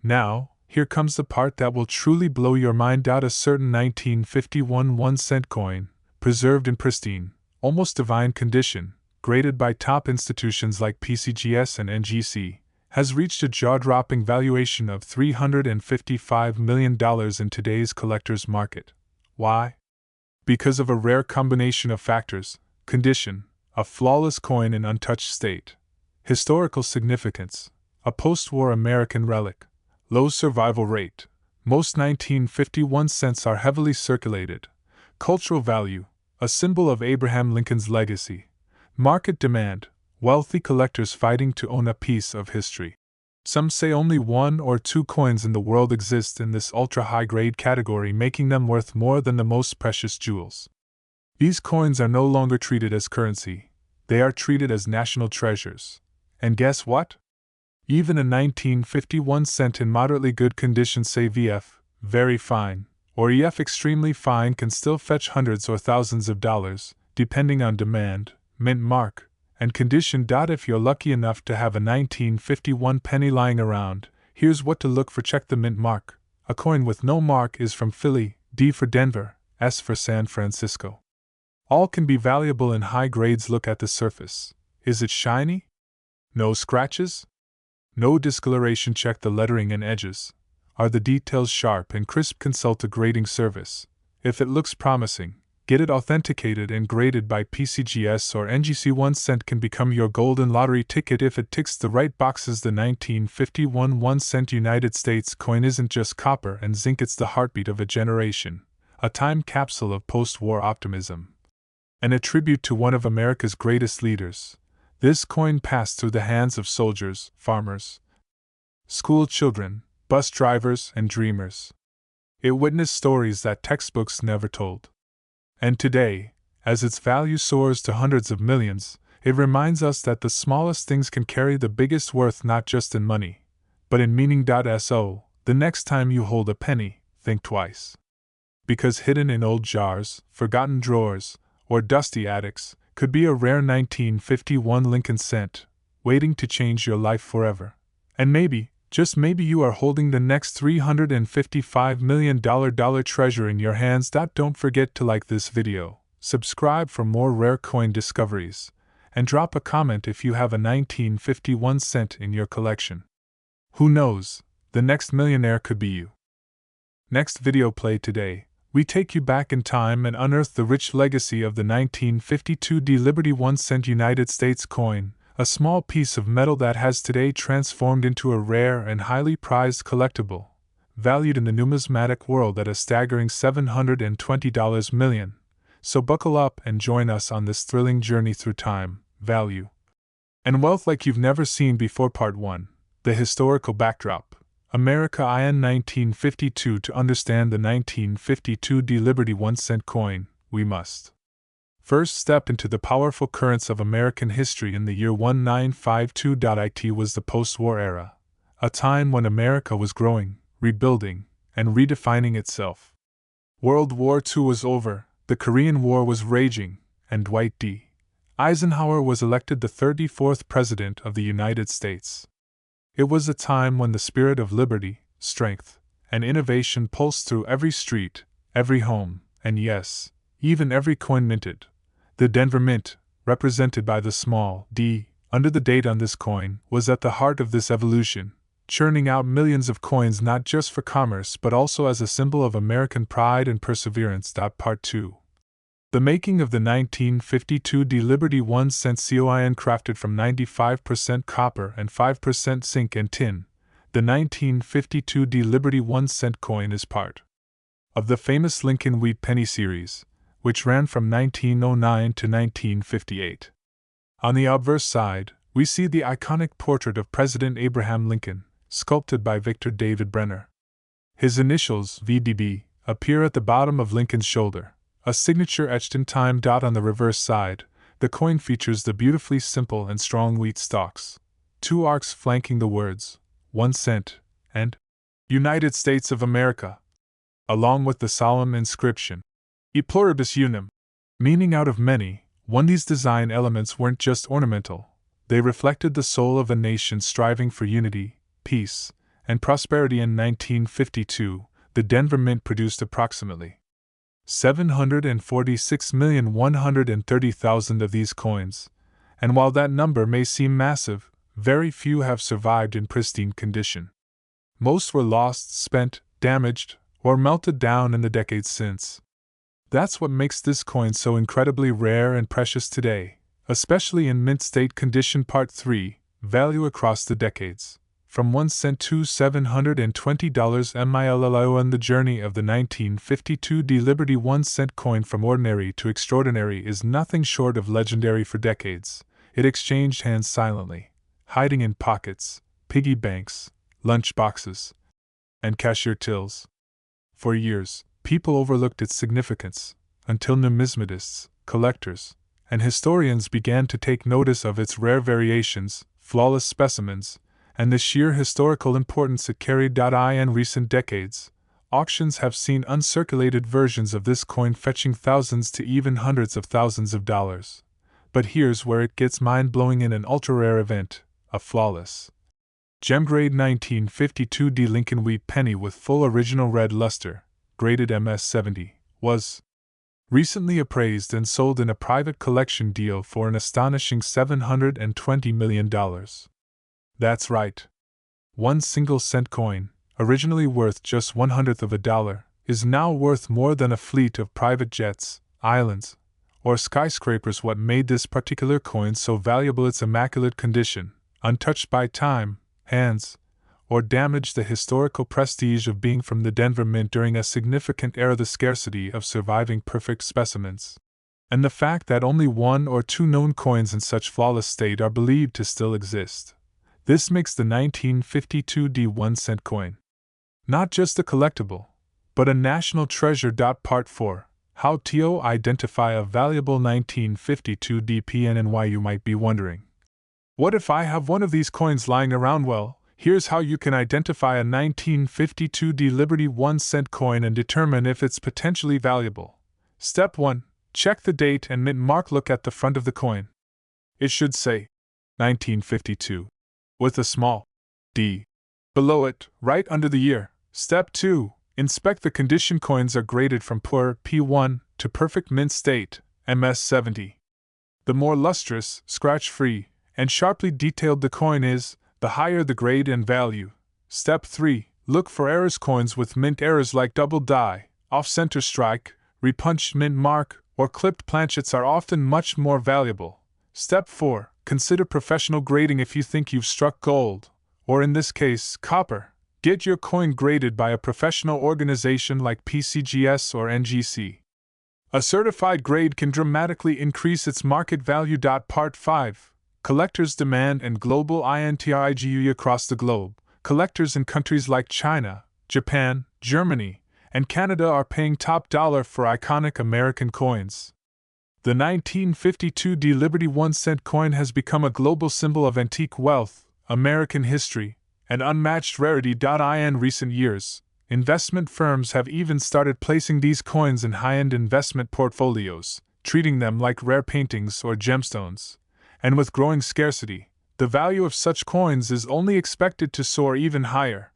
Now, here comes the part that will truly blow your mind. A certain 1951 1-cent coin, preserved in pristine, almost divine condition, graded by top institutions like PCGS and NGC, has reached a jaw-dropping valuation of $355 million in today's collector's market. Why? Because of a rare combination of factors: condition, a flawless coin in untouched state; historical significance, a post-war American relic; low survival rate, most 1951 cents are heavily circulated; cultural value, a symbol of Abraham Lincoln's legacy; market demand, wealthy collectors fighting to own a piece of history. Some say only 1 or 2 coins in the world exist in this ultra-high-grade category, making them worth more than the most precious jewels. These coins are no longer treated as currency, they are treated as national treasures. And guess what? Even a 1951 cent in moderately good condition, say VF, very fine, or EF extremely fine, can still fetch hundreds or thousands of dollars, depending on demand, mint mark, and condition. If you're lucky enough to have a 1951 penny lying around, here's what to look for. Check the mint mark. A coin with no mark is from Philly, D for Denver, S for San Francisco. All can be valuable in high grades. Look at the surface. Is it shiny? No scratches? No discoloration? Check the lettering and edges. Are the details sharp and crisp? Consult a grading service. If it looks promising, get it authenticated and graded by PCGS or NGC. 1 cent can become your golden lottery ticket if it ticks the right boxes. The 1951 1 cent United States coin isn't just copper and zinc, it's the heartbeat of a generation, a time capsule of post-war optimism, and a tribute to one of America's greatest leaders. This coin passed through the hands of soldiers, farmers, school children, bus drivers, and dreamers. It witnessed stories that textbooks never told. And today, as its value soars to hundreds of millions, it reminds us that the smallest things can carry the biggest worth, not just in money, but in meaning. So, the next time you hold a penny, think twice. Because hidden in old jars, forgotten drawers, or dusty attics, could be a rare 1951 Lincoln cent, waiting to change your life forever. And maybe, just maybe, you are holding the next $355 million treasure in your hands. Don't forget to like this video, subscribe for more rare coin discoveries, and drop a comment if you have a 1951 cent in your collection. Who knows, the next millionaire could be you. Next video play today, we take you back in time and unearth the rich legacy of the 1952 Liberty 1 cent United States coin, a small piece of metal that has today transformed into a rare and highly prized collectible, valued in the numismatic world at a staggering $720 million. So buckle up and join us on this thrilling journey through time, value, and wealth like you've never seen before. Part 1. The historical backdrop. America in 1952. To understand the 1952 Liberty 1 cent coin, we must first step into the powerful currents of American history. In the year 1952, it was the post-war era, a time when America was growing, rebuilding, and redefining itself. World War II was over, the Korean War was raging, and Dwight D. Eisenhower was elected the 34th President of the United States. It was a time when the spirit of liberty, strength, and innovation pulsed through every street, every home, and yes, even every coin minted. The Denver Mint, represented by the small d under the date on this coin, was at the heart of this evolution, churning out millions of coins not just for commerce but also as a symbol of American pride and perseverance. Part 2. The making of the 1952 Liberty 1 cent coin, crafted from 95% copper and 5% zinc and tin. The 1952 Liberty 1 cent coin is part of the famous Lincoln Wheat Penny series, which ran from 1909 to 1958. On the obverse side, we see the iconic portrait of President Abraham Lincoln, sculpted by Victor David Brenner. His initials, VDB, appear at the bottom of Lincoln's shoulder, a signature etched in time. On the reverse side, the coin features the beautifully simple and strong wheat stalks, 2 arcs flanking the words, 1 cent, and United States of America, along with the solemn inscription, E pluribus unum, meaning out of many. These design elements weren't just ornamental, they reflected the soul of a nation striving for unity, peace, and prosperity. In 1952, the Denver Mint produced approximately 746,130,000 of these coins, and while that number may seem massive, very few have survived in pristine condition. Most were lost, spent, damaged, or melted down in the decades since. That's what makes this coin so incredibly rare and precious today, especially in mint state condition. Part 3. Value across the decades. From 1 cent to $720 million. The journey of the 1952 Liberty 1 cent coin from ordinary to extraordinary is nothing short of legendary. For decades, it exchanged hands silently, hiding in pockets, piggy banks, lunch boxes, and cashier tills. For years, people overlooked its significance, until numismatists, collectors, and historians began to take notice of its rare variations, flawless specimens, and the sheer historical importance it carried. In recent decades, auctions have seen uncirculated versions of this coin fetching thousands to even hundreds of thousands of dollars. But here's where it gets mind-blowing. In an ultra-rare event, a flawless gem-grade 1952 Lincoln wheat penny with full original red luster, graded MS-70, was recently appraised and sold in a private collection deal for an astonishing $720 million. That's right. One single cent coin, originally worth just 1/100th of a dollar, is now worth more than a fleet of private jets, islands, or skyscrapers. What made this particular coin so valuable? Its immaculate condition, untouched by time, hands, or damage. The historical prestige of being from the Denver Mint during a significant era. The scarcity of surviving perfect specimens, and the fact that only 1 or 2 known coins in such flawless state are believed to still exist. This makes the 1952 1-cent coin not just a collectible, but a national treasure. Part 4. How to identify a valuable 1952 PN. And why, you might be wondering, what if I have one of these coins lying around? Well, here's how you can identify a 1952 Liberty 1-cent coin and determine if it's potentially valuable. Step 1. Check the date and mint mark. Look at the front of the coin. It should say 1952 with a small d below it, right under the year. Step 2. Inspect the condition. Coins are graded from poor P1 to perfect mint state, MS-70. The more lustrous, scratch-free, and sharply detailed the coin is, the higher the grade and value. Step 3. Look for errors. Coins with mint errors like double die, off-center strike, repunched mint mark, or clipped planchets are often much more valuable. Step 4. Consider professional grading. If you think you've struck gold, or in this case, copper, get your coin graded by a professional organization like PCGS or NGC. A certified grade can dramatically increase its market value. Part 5. Collectors' demand and global intrigue. Across the globe, collectors in countries like China, Japan, Germany, and Canada are paying top dollar for iconic American coins. The 1952 Liberty 1-cent coin has become a global symbol of antique wealth, American history, and unmatched rarity. In recent years, investment firms have even started placing these coins in high-end investment portfolios, treating them like rare paintings or gemstones. And with growing scarcity, the value of such coins is only expected to soar even higher.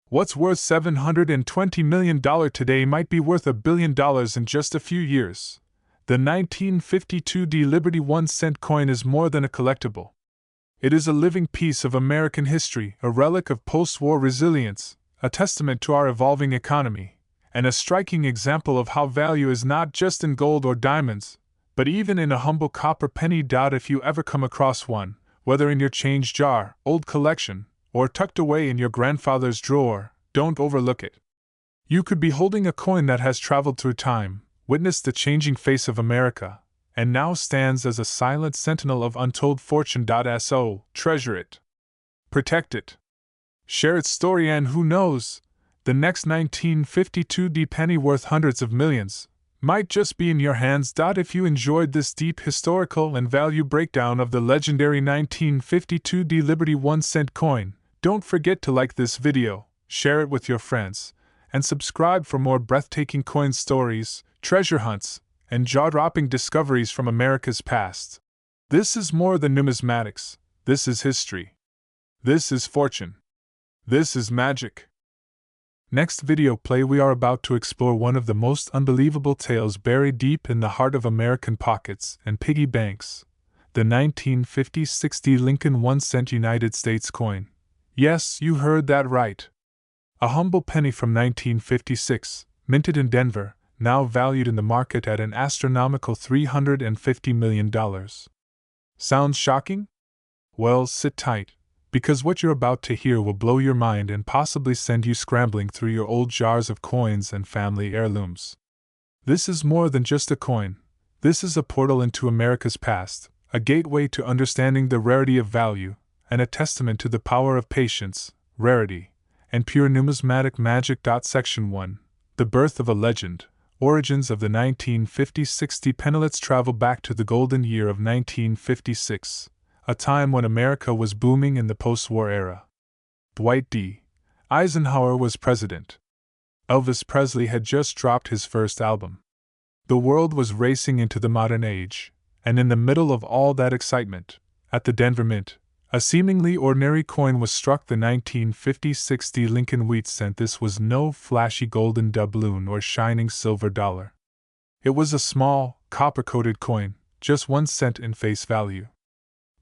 What's worth $720 million today might be worth $1 billion in just a few years. The 1952 Liberty 1-cent coin is more than a collectible. It is a living piece of American history, a relic of post-war resilience, a testament to our evolving economy, and a striking example of how value is not just in gold or diamonds, but even in a humble copper penny. If you ever come across one, whether in your change jar, old collection, or tucked away in your grandfather's drawer, don't overlook it. You could be holding a coin that has traveled through time, witnessed the changing face of America, and now stands as a silent sentinel of untold fortune. So, treasure it. Protect it. Share its story, and who knows, the next 1952 penny worth hundreds of millions might just be in your hands. If you enjoyed this deep historical and value breakdown of the legendary 1952 Liberty 1-cent coin, don't forget to like this video, share it with your friends, and subscribe for more breathtaking coin stories, treasure hunts, and jaw-dropping discoveries from America's past. This is more than numismatics. This is history. This is fortune. This is magic. Next video play, we are about to explore one of the most unbelievable tales buried deep in the heart of American pockets and piggy banks, the 1956 Lincoln 1-cent United States coin. Yes, you heard that right. A humble penny from 1956, minted in Denver, now valued in the market at an astronomical $350 million. Sounds shocking? Well, sit tight, because what you're about to hear will blow your mind and possibly send you scrambling through your old jars of coins and family heirlooms. This is more than just a coin. This is a portal into America's past, a gateway to understanding the rarity of value, and a testament to the power of patience, rarity, and pure numismatic magic. Section 1. The Birth of a Legend. Origins of the 1950-60 penny. Let's travel back to the golden year of 1956, a time when America was booming in the post-war era. Dwight D. Eisenhower was president. Elvis Presley had just dropped his first album. The world was racing into the modern age, and in the middle of all that excitement, at the Denver Mint, a seemingly ordinary coin was struck, the 1950-60 Lincoln wheat cent. This was no flashy golden doubloon or shining silver dollar. It was a small, copper-coated coin, just 1 cent in face value.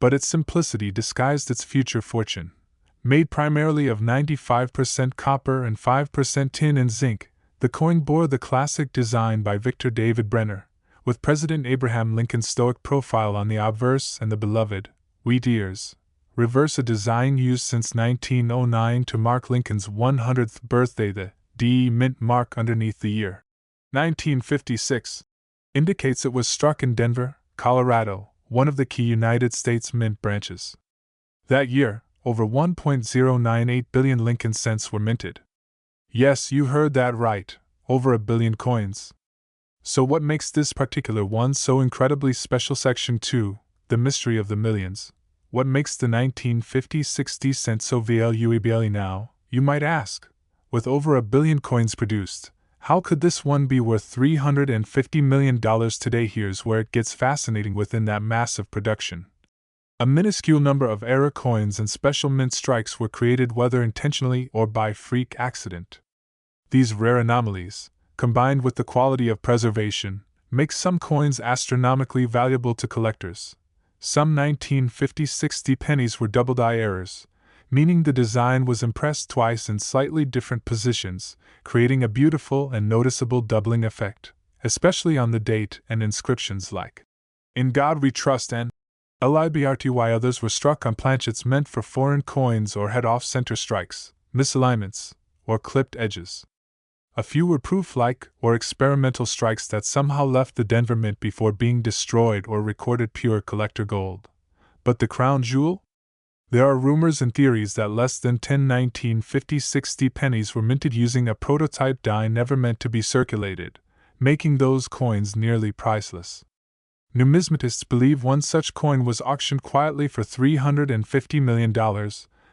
But its simplicity disguised its future fortune. Made primarily of 95% copper and 5% tin and zinc, the coin bore the classic design by Victor David Brenner, with President Abraham Lincoln's stoic profile on the obverse and the beloved wheat ears reverse, a design used since 1909 to mark Lincoln's 100th birthday. The D mint mark underneath the year 1956 indicates it was struck in Denver, Colorado, one of the key United States Mint branches. That year, over 1.098 billion Lincoln cents were minted. Yes, you heard that right, over a billion coins. So what makes this particular one so incredibly special? Section 2. The Mystery of the Millions. What makes the 1950-60 cent so valuable now, you might ask? With over a billion coins produced, how could this one be worth $350 million today? Here's where it gets fascinating. Within that massive production, a minuscule number of error coins and special mint strikes were created, whether intentionally or by freak accident. These rare anomalies, combined with the quality of preservation, make some coins astronomically valuable to collectors. Some 1950-60 pennies were double-die errors, meaning the design was impressed twice in slightly different positions, creating a beautiful and noticeable doubling effect, especially on the date and inscriptions like "In God We Trust" and "LIBRTY." Others were struck on planchets meant for foreign coins or had off-center strikes, misalignments, or clipped edges. A few were proof-like or experimental strikes that somehow left the Denver Mint before being destroyed or recorded pure collector gold. But the crown jewel? There are rumors and theories that less than 10 1950-60 pennies were minted using a prototype die never meant to be circulated, making those coins nearly priceless. Numismatists believe one such coin was auctioned quietly for $350 million,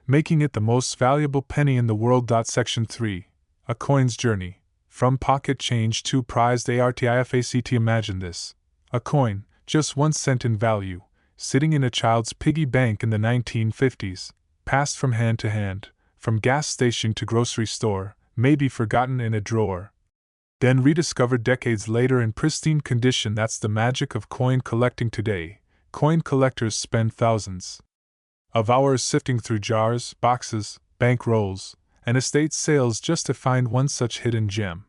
making it the most valuable penny in the world. Section 3. A coin's journey, from pocket change to prized artifact. Imagine this: a coin, just 1 cent in value, sitting in a child's piggy bank in the 1950s, passed from hand to hand, from gas station to grocery store, maybe forgotten in a drawer, then rediscovered decades later in pristine condition. That's the magic of coin collecting today. Coin collectors spend thousands of hours sifting through jars, boxes, bank rolls, and estate sales just to find one such hidden gem.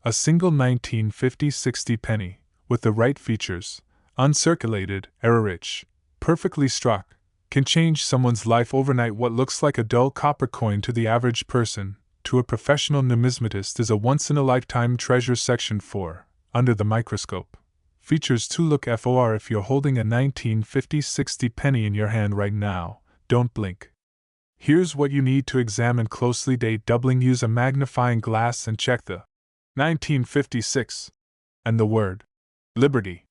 A single 1950-60 penny, with the right features, uncirculated, error-rich, perfectly struck, can change someone's life overnight. What looks like a dull copper coin to the average person, to a professional numismatist, is a once-in-a-lifetime treasure. Section 4. Under the Microscope. Features to look for. If you're holding a 1950-60 penny in your hand right now, don't blink. Here's what you need to examine closely. Date doubling. Use a magnifying glass and check the 1956 and the word Liberty.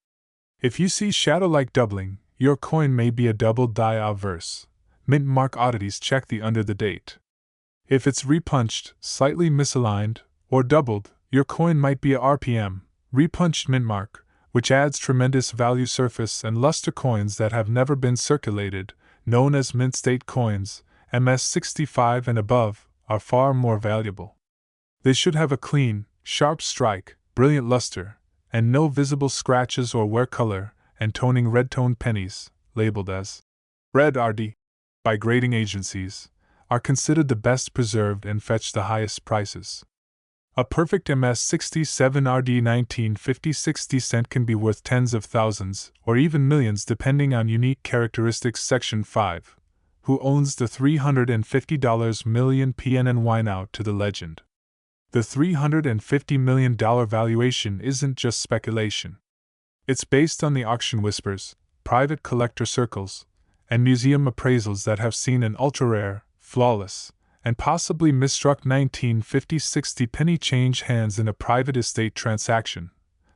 If you see shadow-like doubling, your coin may be a double-die obverse. Mint mark oddities. Check the under the date. If it's repunched, slightly misaligned, or doubled, your coin might be a RPM, repunched mint mark, which adds tremendous value. Surface and luster coins that have never been circulated, known as mint state coins, MS-65 and above, are far more valuable. They should have a clean, sharp strike, brilliant luster, and no visible scratches or wear. Color and toning. Red-toned pennies, labeled as red RD by grading agencies, are considered the best preserved and fetch the highest prices. A perfect MS-67 RD 1950-60 cent can be worth tens of thousands, or even millions depending on unique characteristics. Section 5. Who owns the $350 million PNNY? Now to the legend. The $350 million valuation isn't just speculation. It's based on the auction whispers, private collector circles, and museum appraisals that have seen an ultra-rare, flawless, and possibly misstruck 1950-60 penny change hands in a private estate transaction.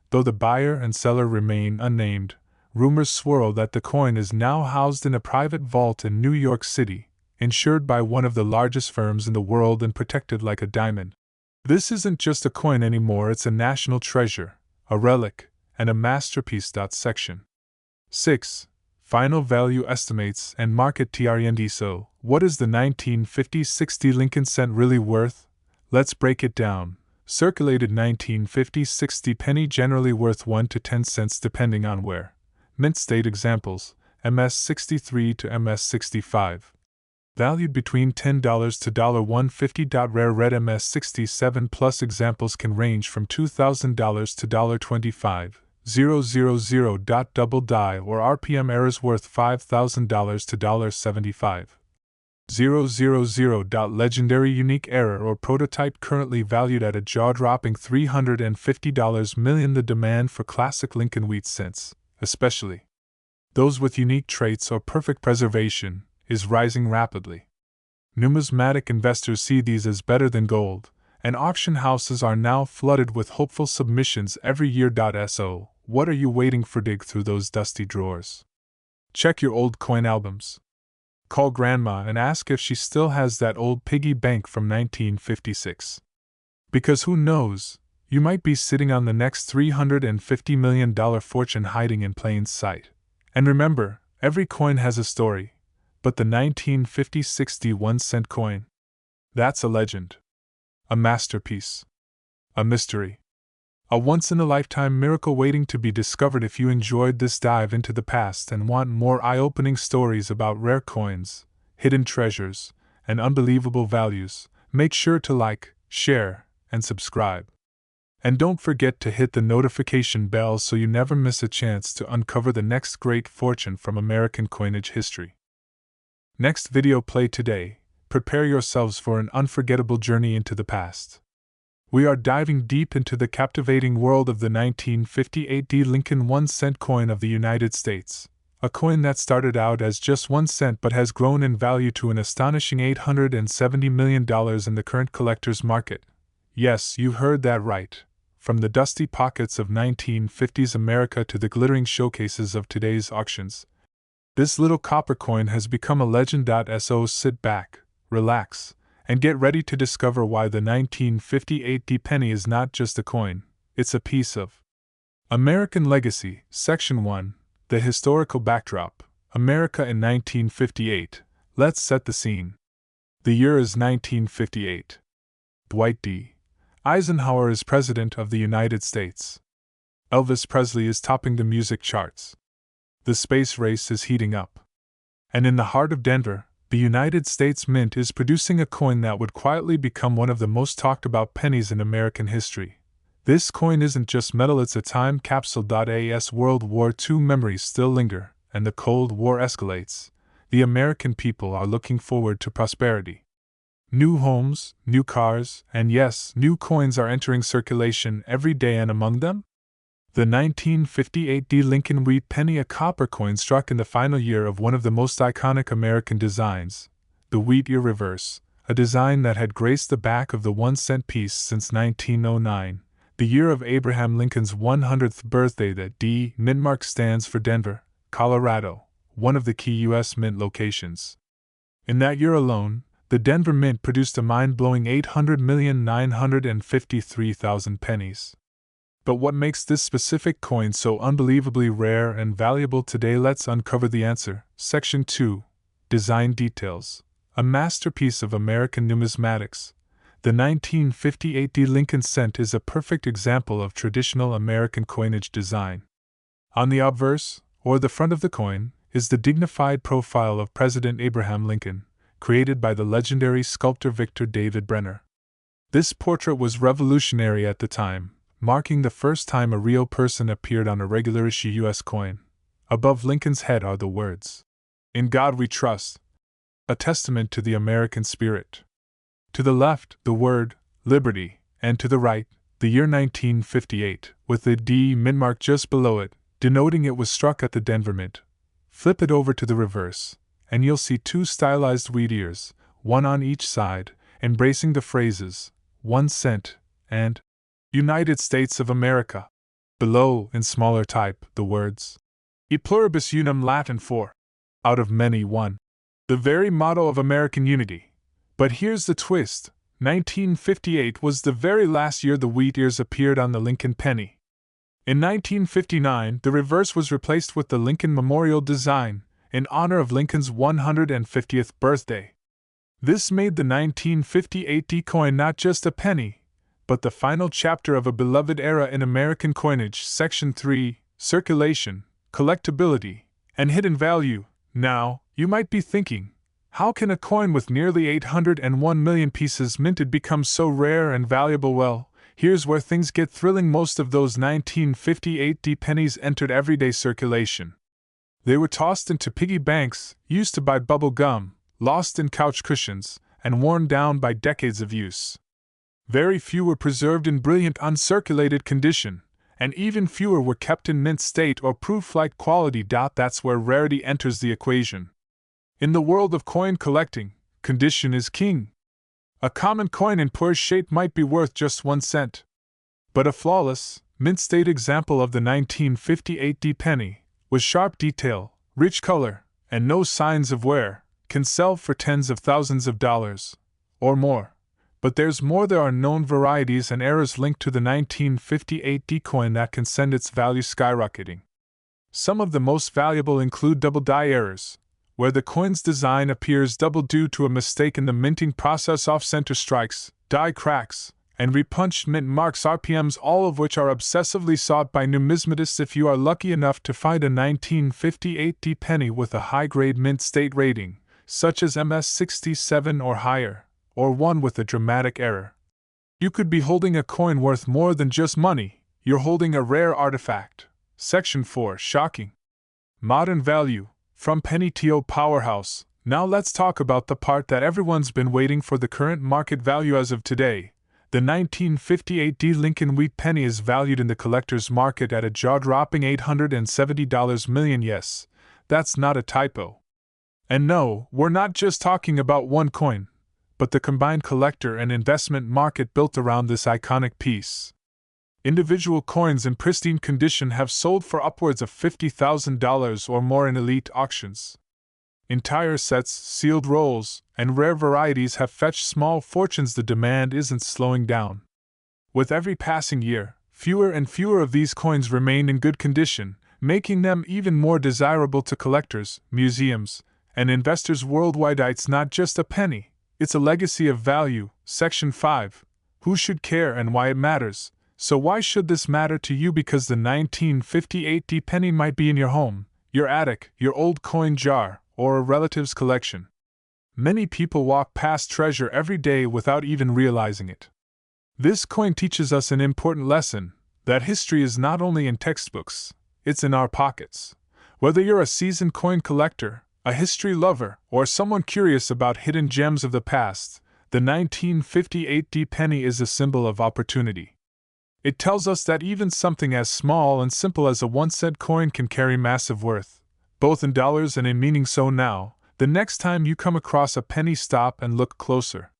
Though the buyer and seller remain unnamed, rumors swirl that the coin is now housed in a private vault in New York City, insured by one of the largest firms in the world and protected like a diamond. This isn't just a coin anymore, it's a national treasure, a relic, and a masterpiece. Section 6. Final value estimates and market trend. So, what is the 1950-60 Lincoln cent really worth? Let's break it down. Circulated 1950-60 penny generally worth 1 to 10 cents depending on where. Mint state examples, MS-63 to MS-65. Valued between $10 to $150. Rare red MS-67 plus examples can range from $2,000 to $25. 000. Double die or RPM errors worth $5,000 to $75. 000. Legendary unique error or prototype currently valued at a jaw-dropping $350 million. The demand for classic Lincoln wheat cents, especially those with unique traits or perfect preservation, is rising rapidly. Numismatic investors see these as better than gold, and auction houses are now flooded with hopeful submissions every year. So, what are you waiting for? Dig through those dusty drawers. Check your old coin albums. Call Grandma and ask if she still has that old piggy bank from 1956. Because who knows, you might be sitting on the next $350 million fortune hiding in plain sight. And remember, every coin has a story, but the 1950-60 1-cent coin? That's a legend. A masterpiece. A mystery. A once-in-a-lifetime miracle waiting to be discovered. If you enjoyed this dive into the past and want more eye-opening stories about rare coins, hidden treasures, and unbelievable values, make sure to like, share, and subscribe. And don't forget to hit the notification bell so you never miss a chance to uncover the next great fortune from American coinage history. Next video play today. Prepare yourselves for an unforgettable journey into the past. We are diving deep into the captivating world of the 1958 Lincoln 1-cent coin of the United States, a coin that started out as just 1 cent but has grown in value to an astonishing $870 million in the current collector's market. Yes, you heard that right. From the dusty pockets of 1950s America to the glittering showcases of today's auctions, this little copper coin has become a legend. So sit back, relax, and get ready to discover why the 1958 penny is not just a coin, it's a piece of American legacy. Section 1. The historical backdrop. America in 1958. Let's set the scene. The year is 1958. Dwight D. Eisenhower is President of the United States. Elvis Presley is topping the music charts. The space race is heating up. And in the heart of Denver, the United States Mint is producing a coin that would quietly become one of the most talked about pennies in American history. This coin isn't just metal, it's a time capsule. As World War II memories still linger, and the Cold War escalates, the American people are looking forward to prosperity. New homes, new cars, and yes, new coins are entering circulation every day, and among them, the 1958 Lincoln Wheat Penny, a copper coin struck in the final year of one of the most iconic American designs, the Wheat Ear Reverse, a design that had graced the back of the 1-cent piece since 1909, the year of Abraham Lincoln's 100th birthday. The mintmark stands for Denver, Colorado, one of the key U.S. mint locations. In that year alone, the Denver Mint produced a mind-blowing 800,953,000 pennies. But what makes this specific coin so unbelievably rare and valuable today? Let's uncover the answer. Section 2. Design details. A masterpiece of American numismatics. The 1958 Lincoln cent is a perfect example of traditional American coinage design. On the obverse, or the front of the coin, is the dignified profile of President Abraham Lincoln, created by the legendary sculptor Victor David Brenner. This portrait was revolutionary at the time, marking the first time a real person appeared on a regular issue U.S. coin. Above Lincoln's head are the words, "In God We Trust," a testament to the American spirit. To the left, the word, "Liberty," and to the right, the year 1958, with the D mintmark just below it, denoting it was struck at the Denver Mint. Flip it over to the reverse, and you'll see two stylized wheat ears, one on each side, embracing the phrases 1 cent and United States of America. Below, in smaller type, the words E pluribus unum Latin for out of many one. The very motto of American unity. But here's the twist. 1958 was the very last year the wheat ears appeared on the Lincoln penny. In 1959, the reverse was replaced with the Lincoln Memorial design, in honor of Lincoln's 150th birthday. This made the 1958 D coin not just a penny, but the final chapter of a beloved era in American coinage. Section 3, Circulation, Collectability, and Hidden Value. Now, you might be thinking, how can a coin with nearly 801 million pieces minted become so rare and valuable? Well, here's where things get thrilling. Most of those 1958 D pennies entered everyday circulation. They were tossed into piggy banks, used to buy bubble gum, lost in couch cushions, and worn down by decades of use. Very few were preserved in brilliant uncirculated condition, and even fewer were kept in mint state or proof-like quality. That's where rarity enters the equation. In the world of coin collecting, condition is king. A common coin in poor shape might be worth just 1 cent. But a flawless, mint-state example of the 1958 D penny, with sharp detail, rich color, and no signs of wear, can sell for tens of thousands of dollars, or more. But there's more. There are known varieties and errors linked to the 1958 D coin that can send its value skyrocketing. Some of the most valuable include double die errors, where the coin's design appears double due to a mistake in the minting process, off-center strikes, die cracks, and repunched mint marks RPMs, all of which are obsessively sought by numismatists. If you are lucky enough to find a 1958 D penny with a high-grade mint state rating, such as MS67 or higher, or one with a dramatic error, you could be holding a coin worth more than just money. You're holding a rare artifact. Section 4, Shocking. Modern Value. From Penny to Powerhouse. Now let's talk about the part that everyone's been waiting for, the current market value. As of today, the 1958 D Lincoln wheat penny is valued in the collector's market at a jaw-dropping $870 million. Yes, that's not a typo. And no, we're not just talking about one coin, but the combined collector and investment market built around this iconic piece. Individual coins in pristine condition have sold for upwards of $50,000 or more in elite auctions. Entire sets, sealed rolls, and rare varieties have fetched small fortunes. The demand isn't slowing down. With every passing year, fewer and fewer of these coins remain in good condition, making them even more desirable to collectors, museums, and investors worldwide. It's not just a penny, it's a legacy of value. Section 5. Who should care and why it matters? So why should this matter to you? Because the 1958 D penny might be in your home, your attic, your old coin jar, or a relative's collection. Many people walk past treasure every day without even realizing it. This coin teaches us an important lesson, that history is not only in textbooks, it's in our pockets. Whether you're a seasoned coin collector, a history lover, or someone curious about hidden gems of the past, the 1958 D penny is a symbol of opportunity. It tells us that even something as small and simple as a 1 cent coin can carry massive worth, both in dollars and in meaning. So now, the next time you come across a penny, stop and look closer.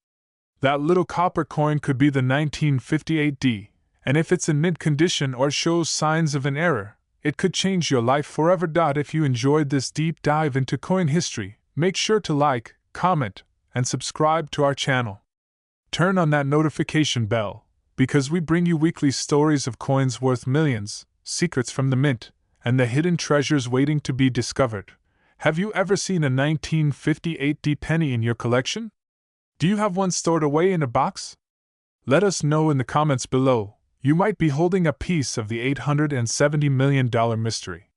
That little copper coin could be the 1958 D, and if it's in mint condition or shows signs of an error, it could change your life forever. If you enjoyed this deep dive into coin history, make sure to like, comment, and subscribe to our channel. Turn on that notification bell, because we bring you weekly stories of coins worth millions, secrets from the mint, and the hidden treasures waiting to be discovered. Have you ever seen a 1958 D penny in your collection? Do you have one stored away in a box? Let us know in the comments below. You might be holding a piece of the $870 million mystery.